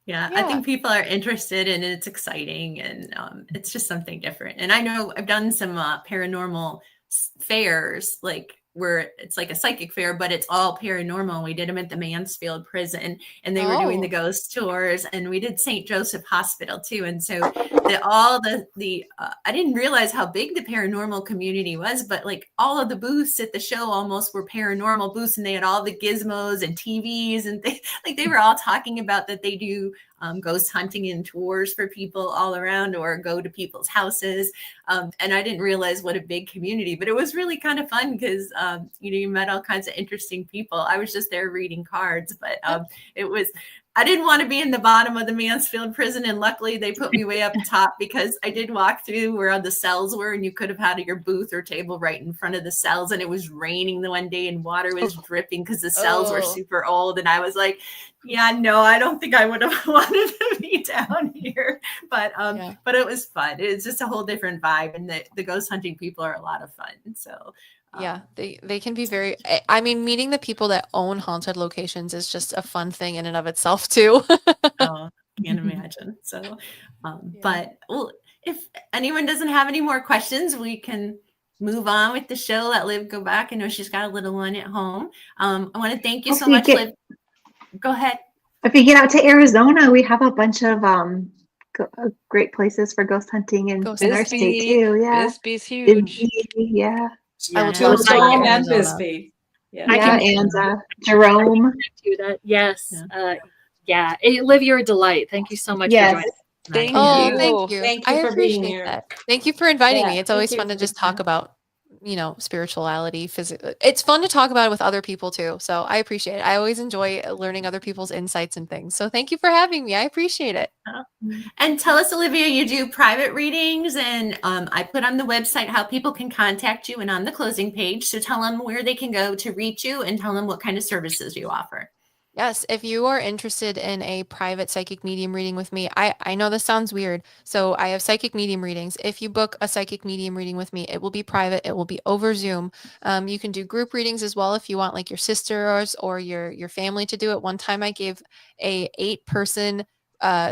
yeah, I think people are interested and it's exciting, and it's just something different. And I know I've done some paranormal fairs, like where it's like a psychic fair, but it's all paranormal. We did them at the Mansfield prison, and they were doing the ghost tours, and we did St. Joseph Hospital too. And so I didn't realize how big the paranormal community was, but like all of the booths at the show almost were paranormal booths, and they had all the gizmos and TVs, and they were all talking about that they do ghost hunting and tours for people all around, or go to people's houses. And I didn't realize what a big community, but it was really kind of fun because, you met all kinds of interesting people. I was just there reading cards, but I didn't want to be in the bottom of the Mansfield prison. And luckily they put me way up top because I did walk through where the cells were, and you could have had your booth or table right in front of the cells. And it was raining the one day and water was dripping because the cells were super old. And I was like, yeah, no, I don't think I would have wanted to be down here. But it was fun. It's just a whole different vibe. And the ghost hunting people are a lot of fun. So yeah, they can be very, I mean, meeting the people that own haunted locations is just a fun thing in and of itself too. Oh, can't imagine. So, but if anyone doesn't have any more questions, we can move on with the show. Let Liv go back. I know she's got a little one at home. I want to thank you so much, Liv. Go ahead. If you get out to Arizona, we have a bunch of great places for ghost hunting in our state too. Yeah, Bisbee's huge. Yeah. I will Jerome and Bisbee. Yeah, and Jerome. Do that. Yes. Yeah. Liv, you're a delight. Thank you so much for joining. Thank you. Thank you for being here. That. Thank you for inviting me. It's always fun to just talk about, spirituality, physical. It's fun to talk about it with other people too. So I appreciate it. I always enjoy learning other people's insights and things. So thank you for having me. I appreciate it. And tell us, Olivia, you do private readings, and I put on the website how people can contact you and on the closing page. So tell them where they can go to reach you and tell them what kind of services you offer. Yes, if you are interested in a private psychic medium reading with me, I know this sounds weird. So I have psychic medium readings. If you book a psychic medium reading with me, it will be private. It will be over Zoom. You can do group readings as well if you want like your sisters or your family to do it. One time I gave a 8-person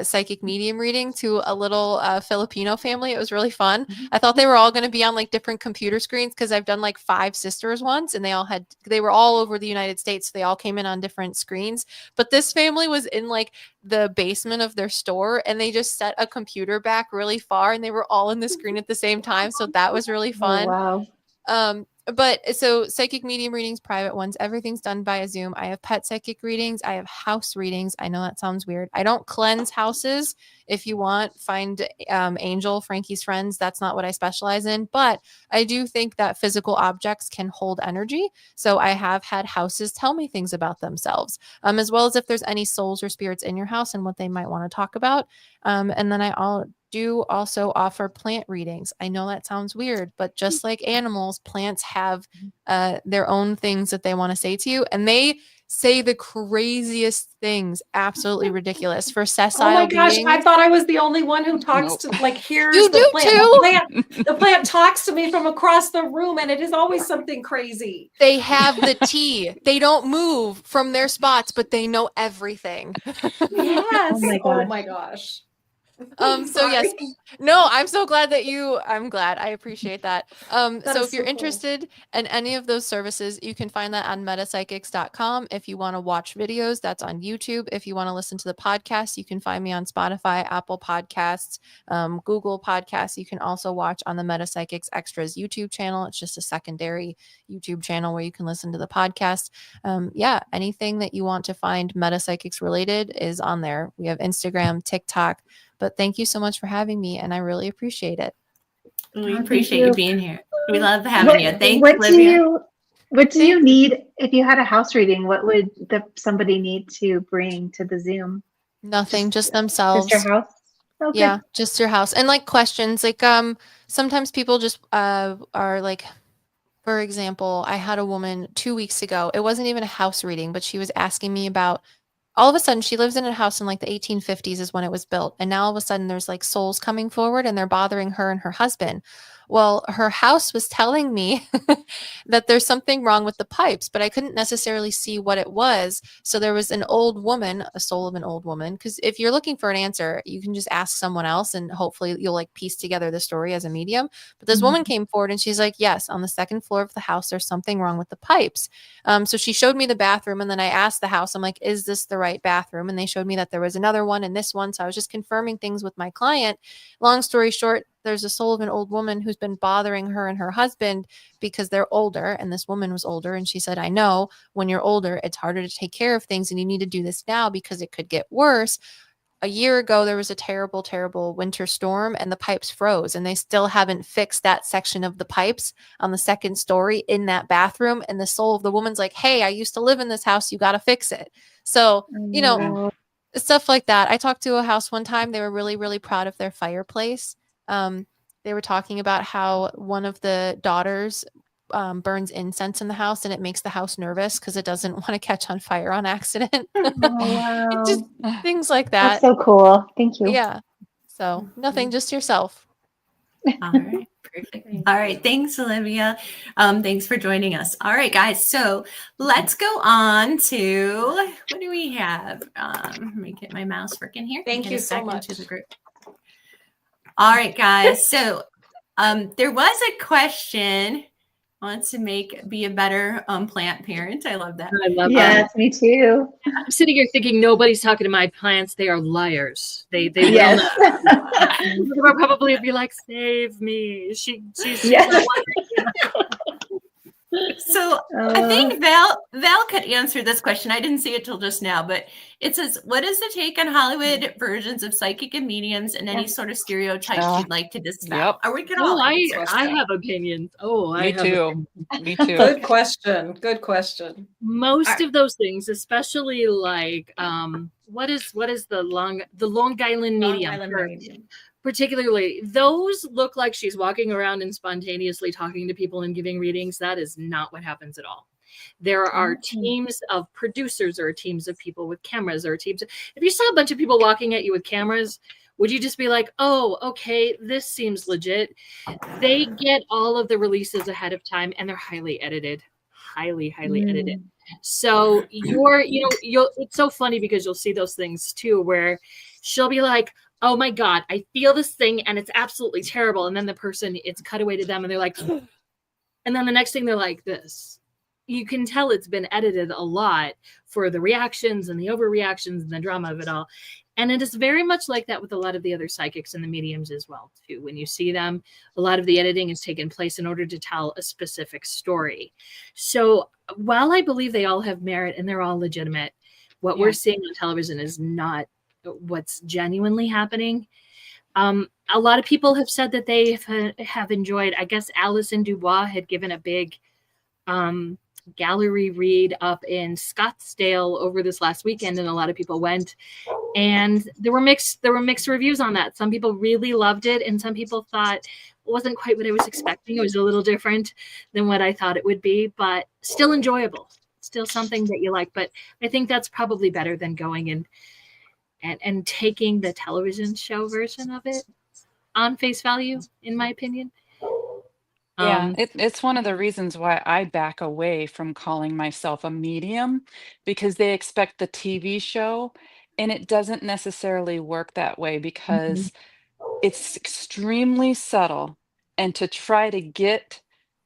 psychic medium reading to a little Filipino family. It was really fun. I thought they were all going to be on like different computer screens because I've done like 5 sisters once, and they were all over the United States. So they all came in on different screens. But this family was in like the basement of their store, and they just set a computer back really far, and they were all in the screen at the same time. So that was really fun. Oh, wow. But so psychic medium readings, private ones, everything's done via Zoom. I have pet psychic readings. I have house readings. I know that sounds weird. I don't cleanse houses. If you want, find Angel, Frankie's friends. That's not what I specialize in, but I do think that physical objects can hold energy. So I have had houses tell me things about themselves, as well as if there's any souls or spirits in your house and what they might want to talk about. And then I do also offer plant readings. I know that sounds weird, but just like animals, plants have their own things that they want to say to you, and they say the craziest things, absolutely ridiculous. For sessile oh my gosh, beings, I thought I was the only one who talks to here's you the do plant. too. The plant talks to me from across the room, and it is always something crazy. They have the tea. They don't move from their spots, but they know everything. Yes. Oh my Oh gosh. my gosh. So yes, no, I'm so glad that I'm glad. I appreciate that. That So is if you're so cool. interested in any of those services, you can find that on metapsychics.com. If you want to watch videos, that's on YouTube. If you want to listen to the podcast, you can find me on Spotify, Apple Podcasts, Google Podcasts. You can also watch on the Metapsychics Extras YouTube channel. It's just a secondary YouTube channel where you can listen to the podcast. Yeah, anything that you want to find metapsychics related is on there. We have Instagram, TikTok. But thank you so much for having me, and I really appreciate it. We Thank appreciate you you. being here. We love having you. Thanks, What do Olivia. you need if you had a house reading? What would somebody need to bring to the Zoom? Nothing, just Just themselves. your house? Okay. Yeah, just your house. And like questions, like sometimes people just are like, for example, I had a woman 2 weeks ago. It wasn't even a house reading, but she was asking me about all of a sudden she lives in a house in like the 1850s is when it was built. And now all of a sudden there's like souls coming forward and they're bothering her and her husband. Well, her house was telling me that there's something wrong with the pipes, but I couldn't necessarily see what it was. So there was an old woman, a soul of an old woman. Because if you're looking for an answer, you can just ask someone else and hopefully you'll like piece together the story as a medium. But this woman came forward and she's like, yes, on the second floor of the house, there's something wrong with the pipes. So she showed me the bathroom and then I asked the house, I'm like, is this the right bathroom? And they showed me that there was another one and this one. So I was just confirming things with my client. Long story short, there's a soul of an old woman who's been bothering her and her husband because they're older. And this woman was older. And she said, I know when you're older, it's harder to take care of things and you need to do this now because it could get worse. A year ago, there was a terrible, terrible winter storm and the pipes froze and they still haven't fixed that section of the pipes on the second story in that bathroom. And the soul of the woman's like, hey, I used to live in this house. You got to fix it. So, you know, stuff like that. I talked to a house one time. They were really, really proud of their fireplace. They were talking about how one of the daughters burns incense in the house and it makes the house nervous because it doesn't want to catch on fire on accident. Oh, wow. Just things like that. That's so cool. Thank you. Yeah. So nothing, just yourself. All right. Perfect. All right. Thanks, Olivia. Thanks for joining us. All right, guys. So let's go on to what do we have? Let me get my mouse working here. Thank Get you us so back much. into the group. All right, guys. So there was a question. Wants to be a better plant parent. I love that. I love that. Yes, me too. I'm sitting here thinking nobody's talking to my plants. They are liars. They Yes. will not. Probably be like, save me. She's Yes. So I think Val could answer this question. I didn't see it till just now, but it says, what is the take on Hollywood versions of psychic and mediums and any sort of stereotypes you'd like to dispel? Yep. Or we could all answer. I have opinions. Me too. Me too. Good question. Good question. Most of those things, especially like what is the Long Island medium? Particularly, those look like she's walking around and spontaneously talking to people and giving readings. That is not what happens at all. There are teams of producers or teams of people with cameras or teams. If you saw a bunch of people walking at you with cameras, would you just be like, oh, okay, this seems legit? They get all of the releases ahead of time and they're highly edited, highly edited. So it's so funny because you'll see those things too, where she'll be like, oh my God, I feel this thing and it's absolutely terrible. And then the person, it's cut away to them and they're like, and then the next thing they're like this. You can tell it's been edited a lot for the reactions and the overreactions and the drama of it all. And it is very much like that with a lot of the other psychics and the mediums as well, too. When you see them, a lot of the editing has taken place in order to tell a specific story. So while I believe they all have merit and they're all legitimate, what we're seeing on television is not what's genuinely happening. A lot of people have said that they have enjoyed, I guess Alison Dubois had given a big gallery read up in Scottsdale over this last weekend, and a lot of people went, and there were mixed reviews on that. Some people really loved it, and some people thought it wasn't quite what I was expecting. It was a little different than what I thought it would be, but still enjoyable, still something that you like. But I think that's probably better than going and taking the television show version of it on face value, in my opinion. Yeah, it's one of the reasons why I back away from calling myself a medium, because they expect the TV show And it doesn't necessarily work that way because it's extremely subtle. And to try to get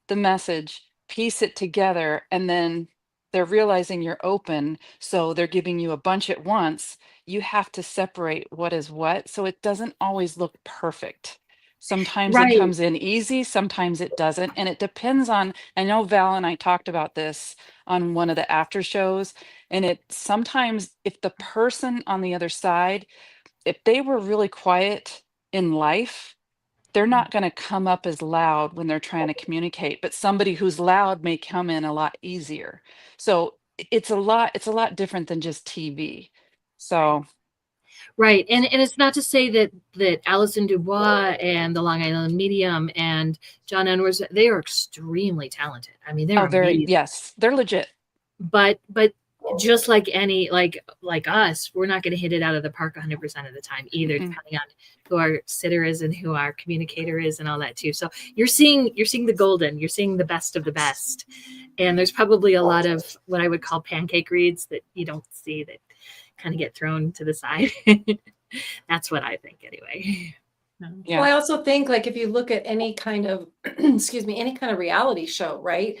the message, piece it together, and then they're realizing you're open, so they're giving you a bunch at once. You have to separate what is what. So it doesn't always look perfect. Sometimes it Right. comes in easy, sometimes it doesn't. And it depends on, I know Val and I talked about this on one of the after shows. And it sometimes, if the person on the other side, if they were really quiet in life, they're not going to come up as loud when they're trying to communicate, but somebody who's loud may come in a lot easier. So it's a lot different than just TV. So Right. And it's not to say that Alison Dubois and the Long Island Medium and John Edwards, they are extremely talented. I mean, they're amazing. yes, they're legit. But just like any like us, we're not going to hit it out of the park 100% of the time either, depending on who our sitter is and who our communicator is and all that too. So you're seeing the golden, you're seeing the best of the best. And there's probably a lot of what I would call pancake reads that you don't see, that kind of get thrown to the side. That's what I think anyway. Yeah. Well, I also think, like, if you look at any kind of any kind of reality show, right?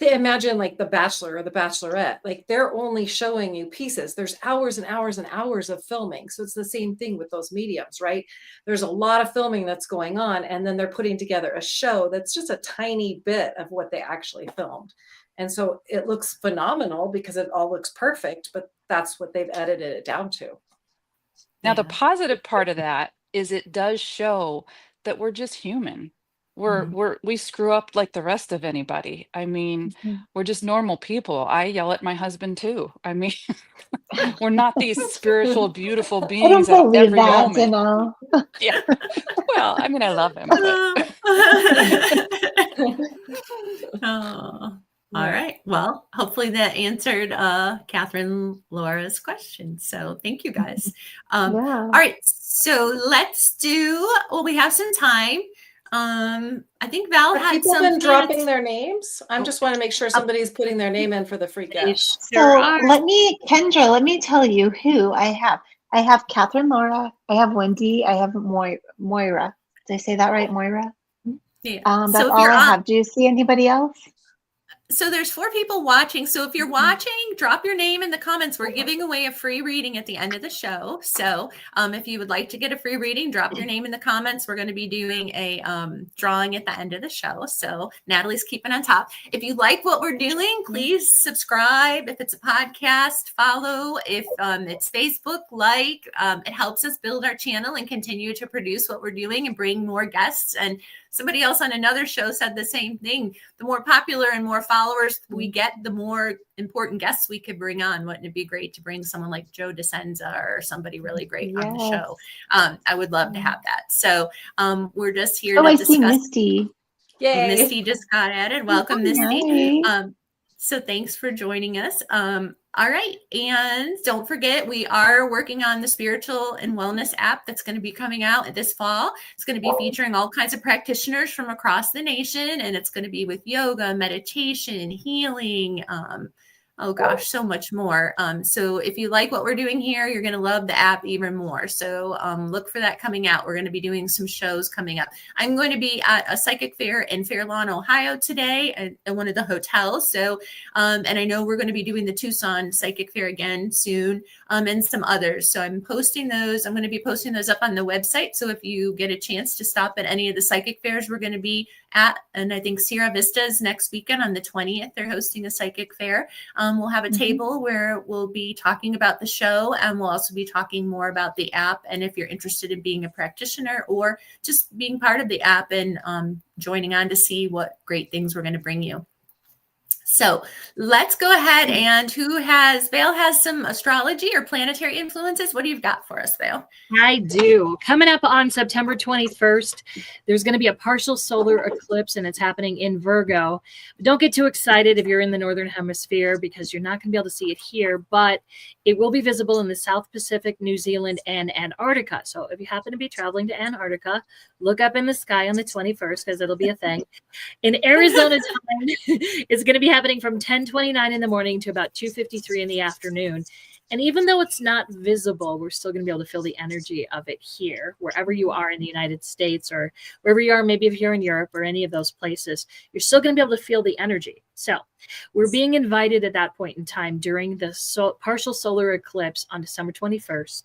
Imagine like The Bachelor or The Bachelorette, like they're only showing you pieces. There's hours and hours and hours of filming. So it's the same thing with those mediums, right? There's a lot of filming that's going on, and then they're putting together a show that's just a tiny bit of what they actually filmed. And so it looks phenomenal because it all looks perfect, but that's what they've edited it down to. Now, the positive part of that is it does show that we're just human. We screw up like the rest of anybody. I mean, we're just normal people. I yell at my husband too. I mean, we're not these spiritual, beautiful beings I don't at every believe that, moment. Danelle. Yeah. Well, I mean, I love him. Oh. All right. Well, hopefully that answered Catherine Laura's question. So thank you guys. All right. So we have some time. I think Val had people some been dropping their names. I just want to make sure somebody's putting their name in for the free gift. So Kendra, let me tell you who I have. I have Catherine Laura. I have Wendy. I have Moira. Did I say that right, Moira? Yeah. That's all I have. Do you see anybody else? So there's 4 people watching. So if you're watching, drop your name in the comments. We're giving away a free reading at the end of the show. So if you would like to get a free reading, drop your name in the comments. We're going to be doing a drawing at the end of the show. So Natalie's keeping on top. If you like what we're doing, please subscribe. If it's a podcast, follow. If it's Facebook, like. It helps us build our channel and continue to produce what we're doing and bring more guests. And somebody else on another show said the same thing. The more popular and more followers we get, the more important guests we could bring on. Wouldn't it be great to bring someone like Joe Dispenza or somebody really great on the show? I would love to have that. So we're just here to discuss. I see Misty. Yay. Misty just got added. Welcome, Misty. So thanks for joining us. All right. And don't forget, we are working on the spiritual and wellness app that's going to be coming out this fall. It's going to be featuring all kinds of practitioners from across the nation. And it's going to be with yoga, meditation, healing, oh gosh, so much more. So if you like what we're doing here, you're going to love the app even more. So look for that coming out. We're going to be doing some shows coming up. I'm going to be at a psychic fair in Fair Lawn, Ohio today at one of the hotels. So, and I know we're going to be doing the Tucson Psychic Fair again soon, and some others. So I'm posting those. I'm going to be posting those up on the website. So if you get a chance to stop at any of the psychic fairs we're going to be at, and I think Sierra Vista is next weekend on the 20th. They're hosting a psychic fair. We'll have a table where we'll be talking about the show, and we'll also be talking more about the app. And if you're interested in being a practitioner or just being part of the app and joining on to see what great things we're going to bring you. So let's go ahead, and Vale has some astrology or planetary influences. What do you got for us, Vale? I do. Coming up on September 21st, there's going to be a partial solar eclipse, and it's happening in Virgo. But don't get too excited if you're in the Northern Hemisphere, because you're not going to be able to see it here, but it will be visible in the South Pacific, New Zealand, and Antarctica. So if you happen to be traveling to Antarctica, look up in the sky on the 21st, because it'll be a thing. In Arizona time, it's going to be happening from 10:29 in the morning to about 2:53 in the afternoon. And even though it's not visible, we're still going to be able to feel the energy of it here, wherever you are in the United States or wherever you are, maybe if you're in Europe or any of those places, you're still going to be able to feel the energy. So we're being invited at that point in time during the partial solar eclipse on December 21st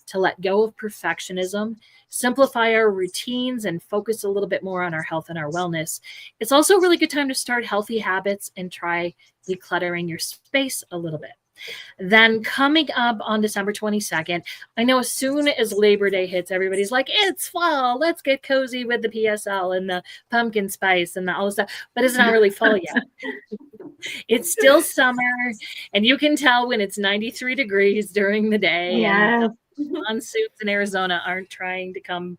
to let go of perfectionism, simplify our routines, and focus a little bit more on our health and our wellness. It's also a really good time to start healthy habits and try decluttering your space a little bit. Then coming up on December 22nd, I know as soon as Labor Day hits, everybody's like, it's fall. Let's get cozy with the PSL and the pumpkin spice and all this stuff. But it's not really fall yet. It's still summer. And you can tell when it's 93 degrees during the day. Yeah. And monsoons in Arizona aren't trying to come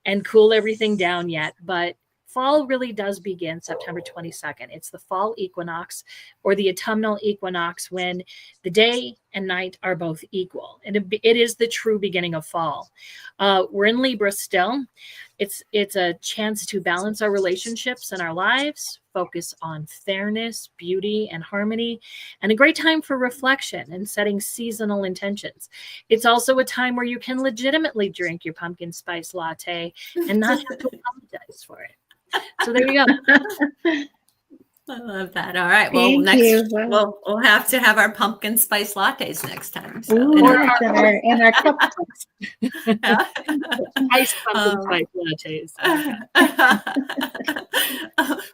and cool everything down yet. But fall really does begin September 22nd. It's the fall equinox or the autumnal equinox when the day and night are both equal. And it is the true beginning of fall. We're in Libra still. It's a chance to balance our relationships and our lives, focus on fairness, beauty, and harmony, and a great time for reflection and setting seasonal intentions. It's also a time where you can legitimately drink your pumpkin spice latte and not have to apologize for it. So there you go. I love that. All right. Well, Thank next you. Wow. we'll have to have our pumpkin spice lattes next time. So, Ooh, yes, and our cup. Ice pumpkin spice lattes.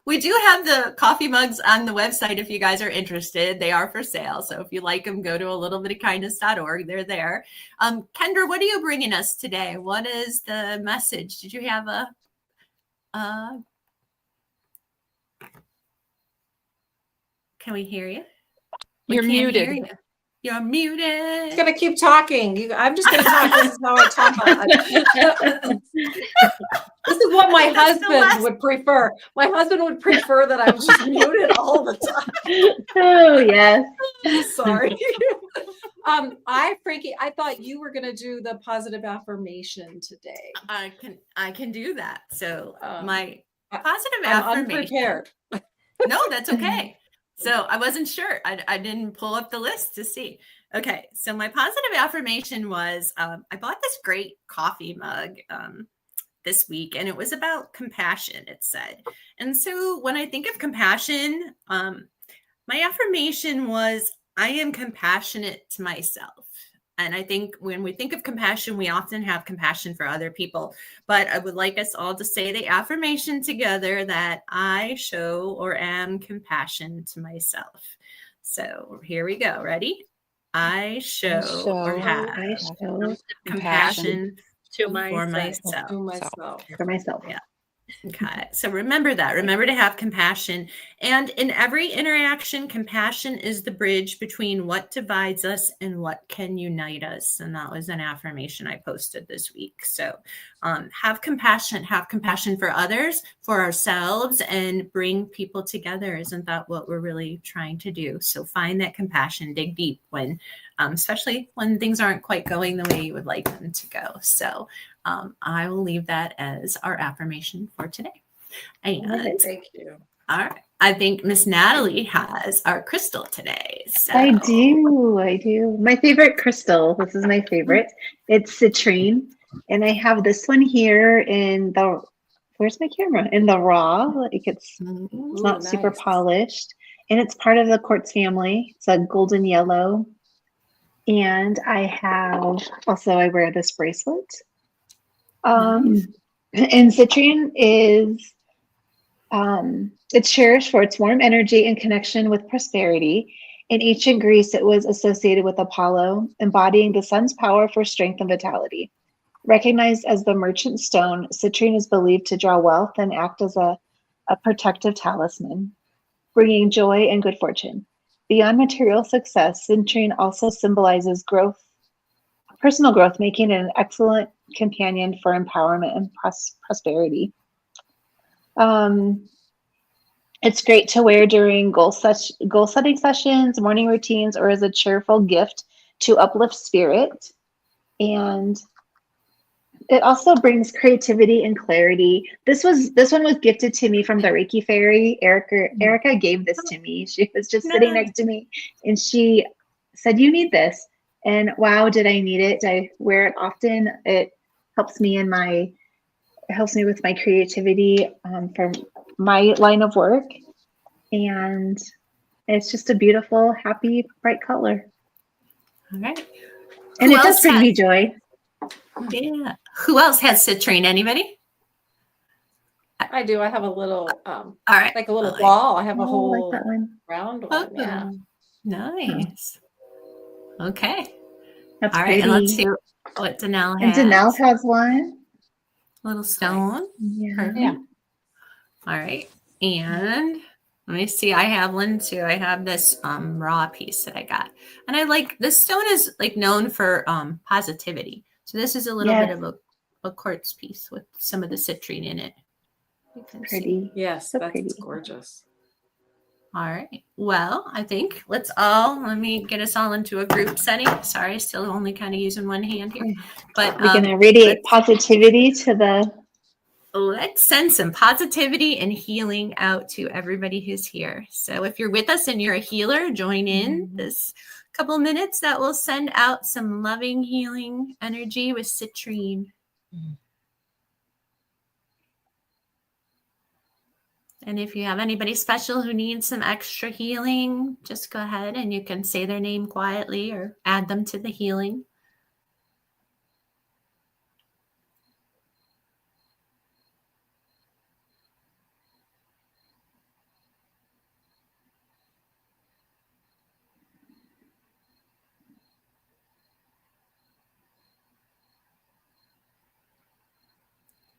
We do have the coffee mugs on the website if you guys are interested. They are for sale. So if you like them, go to alittlebitkindness.org. They're there. Kendra, what are you bringing us today? What is the message? Did you have a can we hear you? You're muted. You're muted. I'm gonna keep talking. I'm just gonna talk. This is how I talk. This is what my husband would prefer. My husband would prefer that I'm just muted all the time. Oh yes. Sorry. Frankie, I thought you were gonna do the positive affirmation today. I can do that. So my positive I'm affirmation. unprepared. No, that's okay. So I wasn't sure. I didn't pull up the list to see. Okay. So my positive affirmation was I bought this great coffee mug this week, and it was about compassion, it said. And so when I think of compassion, my affirmation was I am compassionate to myself. And I think when we think of compassion, we often have compassion for other people. But I would like us all to say the affirmation together that I show or am compassion to myself. So here we go. Ready? I show or have compassion to for myself. myself. Yeah. Okay. So remember that. Remember to have compassion. And in every interaction, compassion is the bridge between what divides us and what can unite us. And that was an affirmation I posted this week. So have compassion for others, for ourselves, and bring people together. Isn't that what we're really trying to do? So find that compassion, dig deep when, especially when things aren't quite going the way you would like them to go. So I will leave that as our affirmation for today. And thank you. All right. I think Miss Natalie has our crystal today. So. I do. My favorite crystal. This is my favorite. It's citrine. And I have this one here in the, where's my camera? In the raw. Like it's not nice. super polished. And it's part of the quartz family. It's a golden yellow. And I have, also I wear this bracelet. And citrine is, it's cherished for its warm energy and connection with prosperity. In ancient Greece, it was associated with Apollo, embodying the sun's power for strength and vitality. Recognized as the merchant stone, citrine is believed to draw wealth and act as a protective talisman, bringing joy and good fortune. Beyond material success, citrine also symbolizes growth, personal growth, making it an excellent companion for empowerment and prosperity. It's great to wear during goal setting sessions, morning routines, or as a cheerful gift to uplift spirit. And it also brings creativity and clarity. This one was gifted to me from the Reiki fairy. Erica gave this to me. She was just sitting Nice. next to me and she said, "You need this." And wow, did I need it? I wear it often. It helps me with my creativity for my line of work. And it's just a beautiful, happy, bright color. All right. And Who it does else bring me joy. Yeah. Who else has citrine? Anybody? I do. I have a little, All right. like a little I like- ball. I have a Oh, I like whole that one. round one. Yeah. Oh, nice. Okay. That's All right. pretty. And let's see what Danelle And has. Danelle has one. Little stone. Yeah. Perfect. Yeah. All right. And let me see. I have one too. I have this raw piece that I got. And I like this stone is like known for positivity. So this is a little bit of a quartz piece with some of the citrine in it. You can see. Pretty. Yes, So that's pretty. gorgeous. All right. Well, I think let me get us all into a group setting. Sorry, still only kind of using one hand here. But We're gonna radiate positivity to the let's send some positivity and healing out to everybody who's here. So if you're with us and you're a healer, join in this couple minutes. That will send out some loving, healing energy with citrine. And if you have anybody special who needs some extra healing, just go ahead and you can say their name quietly or add them to the healing.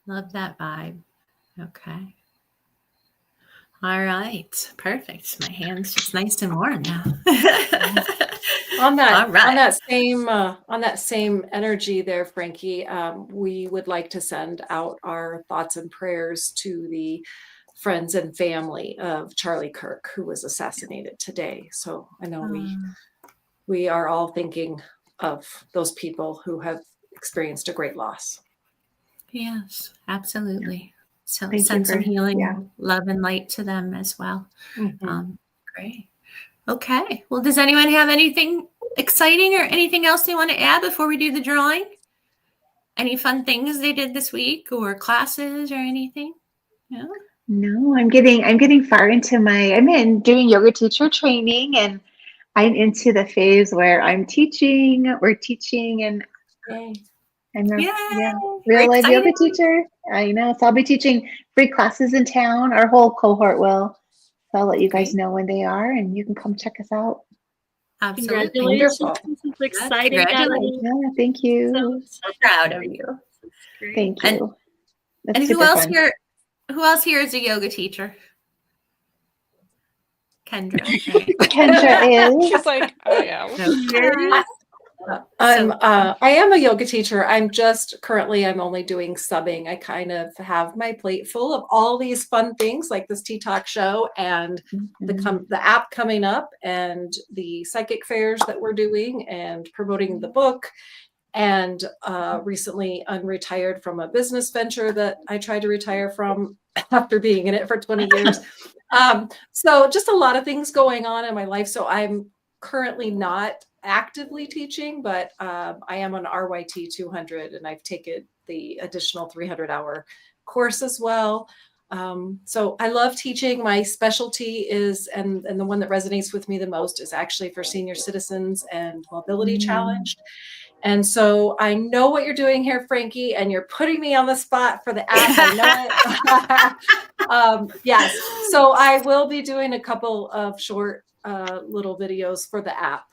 Love that vibe. Okay. All right. Perfect. My hand's just nice and warm now. On that, All right. on that same energy there, Frankie, we would like to send out our thoughts and prayers to the friends and family of Charlie Kirk, who was assassinated today. So I know we are all thinking of those people who have experienced a great loss. Yes, absolutely. So Thank you send some for- healing, yeah. love, and light to them as well. Mhm. Great. Okay. Well, does anyone have anything exciting or anything else they want to add before we do the drawing? Any fun things they did this week or classes or anything? Yeah. No, I'm getting far into I'm doing yoga teacher training, and I'm into the phase where we're teaching, and Yay. I'm a Yay! real life yoga Exciting. teacher. I know, so I'll be teaching free classes in town. Our whole cohort will. So I'll let you guys Great. know when they are, and you can come check us out. Absolutely. Congratulations. Wonderful. This is exciting. Congratulations. Natalie. Yeah, thank you. So proud of you. Great. Thank And- you. That's And who super else fun. here? Who else here is a yoga teacher? Kendra. Right? Kendra is. She's like, oh yeah. I am a yoga teacher. I'm only doing subbing. I kind of have my plate full of all these fun things like this Tea Talk show and the app coming up and the psychic fairs that we're doing and promoting the book. And recently unretired from a business venture that I tried to retire from after being in it for 20 years. So just a lot of things going on in my life. So I'm currently not actively teaching, but I am on RYT 200 and I've taken the additional 300-hour course as well. So I love teaching. My specialty is, and the one that resonates with me the most is actually for senior citizens and mobility challenged. And so I know what you're doing here, Frankie, and you're putting me on the spot for the app. I know it. Yes. So I will be doing a couple of short little videos for the app,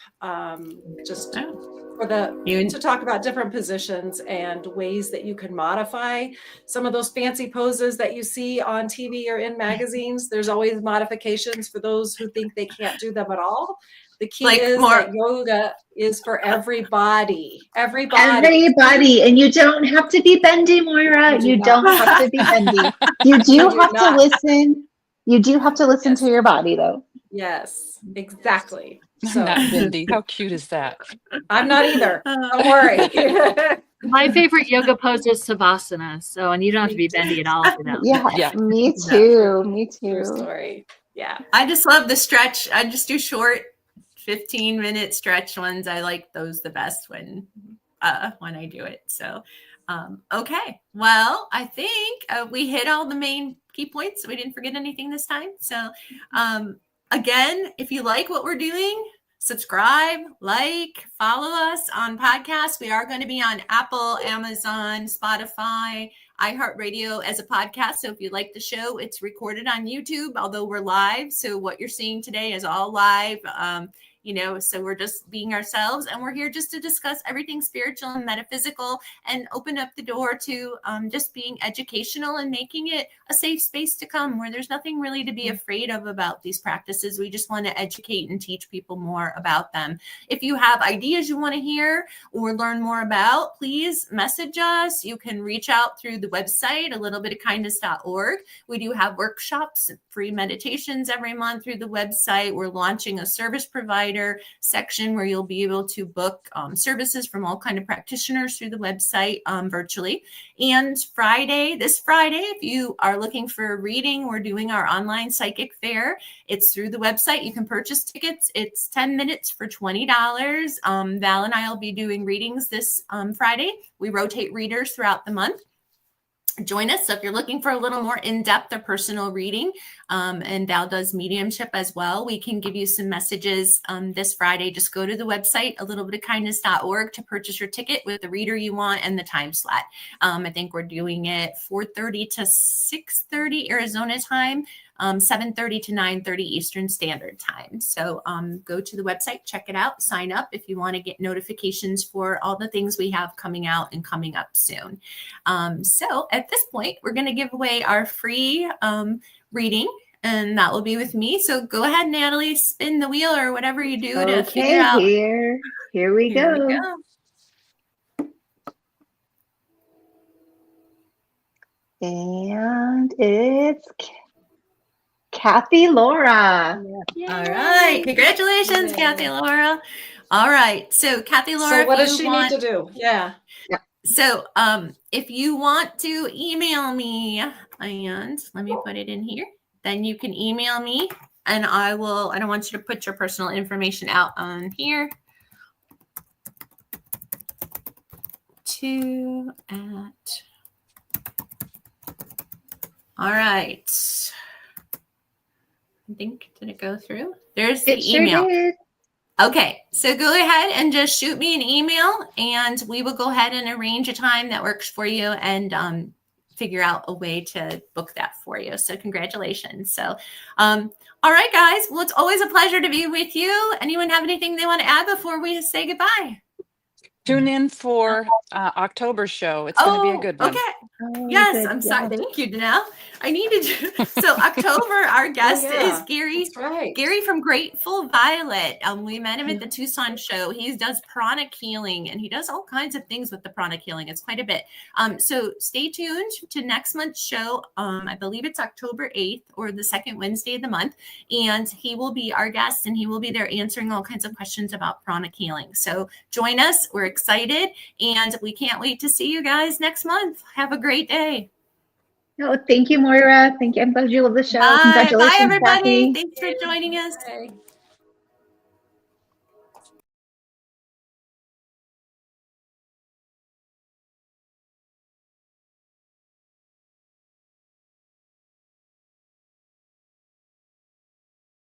just for to talk about different positions and ways that you can modify some of those fancy poses that you see on TV or in magazines. There's always modifications for those who think they can't do them at all. The key is that yoga is for everybody. Everybody, and you don't have to be bendy, Moira. You don't have to be bendy. You do have to listen. You do have to listen to your body, though. Yes, exactly. I'm So not bendy. How cute is that? I'm not either. Don't worry. My favorite yoga pose is Savasana. So, and you don't have to be bendy at all for that. Yeah, Yeah. me No. too. Me True too. story. Yeah. I just love the stretch. I just do short 15-minute stretch ones. I like those the best when I do it. So, okay. Well, I think we hit all the main key points. We didn't forget anything this time. So, again, if you like what we're doing, subscribe, like, follow us on podcasts. We are going to be on Apple, Amazon, Spotify, iHeartRadio as a podcast. So if you like the show, it's recorded on YouTube, although we're live. So what you're seeing today is all live. So we're just being ourselves, and we're here just to discuss everything spiritual and metaphysical and open up the door to just being educational and making it a safe space to come where there's nothing really to be afraid of about these practices. We just want to educate and teach people more about them. If you have ideas you want to hear or learn more about, please message us. You can reach out through the website, alittlebitofkindness.org. We do have workshops, free meditations every month through the website. We're launching a service provider section where you'll be able to book services from all kind of practitioners through the website virtually. And this Friday, if you are looking for a reading, we're doing our online psychic fair. It's through the website. You can purchase tickets. It's 10 minutes for $20. Val and I will be doing readings this Friday. We rotate readers throughout the month. Join us. So if you're looking for a little more in-depth or personal reading, and Val does mediumship as well, we can give you some messages this Friday. Just go to the website, alittlebitofkindness.org, to purchase your ticket with the reader you want and the time slot. I think we're doing it 4:30 to 6:30 Arizona time, 7:30 to 9:30 Eastern Standard Time. So go to the website, check it out, sign up if you want to get notifications for all the things we have coming out and coming up soon. So at this point, we're going to give away our free reading, and that will be with me. So go ahead, Natalie, spin the wheel or whatever you do to figure out. Here we go. And it's Kathy Laura. All right. Congratulations, Kathy Laura. All right. So Kathy Laura, So what does she need to do? Yeah. So if you want to email me, and let me put it in here, then you can email me, and I don't want you to put your personal information out on here. All right. I think, did it go through? There's the email. Sure did. Okay, so go ahead and just shoot me an email, and we will go ahead and arrange a time that works for you and figure out a way to book that for you. So congratulations. So, all right, guys. Well, it's always a pleasure to be with you. Anyone have anything they want to add before we say goodbye? Tune in for October's show. It's going to be a good one. Okay. Oh, Yes, good. I'm sorry. Yeah. Thank you, Danelle. I needed you. So October, our guest is Gary. That's right. Gary from Grateful Violet. We met him at the Tucson show. He does pranic healing, and he does all kinds of things with the pranic healing. It's quite a bit. So stay tuned to next month's show. I believe it's October 8th or the second Wednesday of the month. And he will be our guest, and he will be there answering all kinds of questions about pranic healing. So join us. We're excited, and we can't wait to see you guys next month. Have a great day. No, thank you, Moira. Thank you. I'm glad you love the show. Bye. Congratulations, Bye, everybody. Kathy. Thanks for joining us. Okay.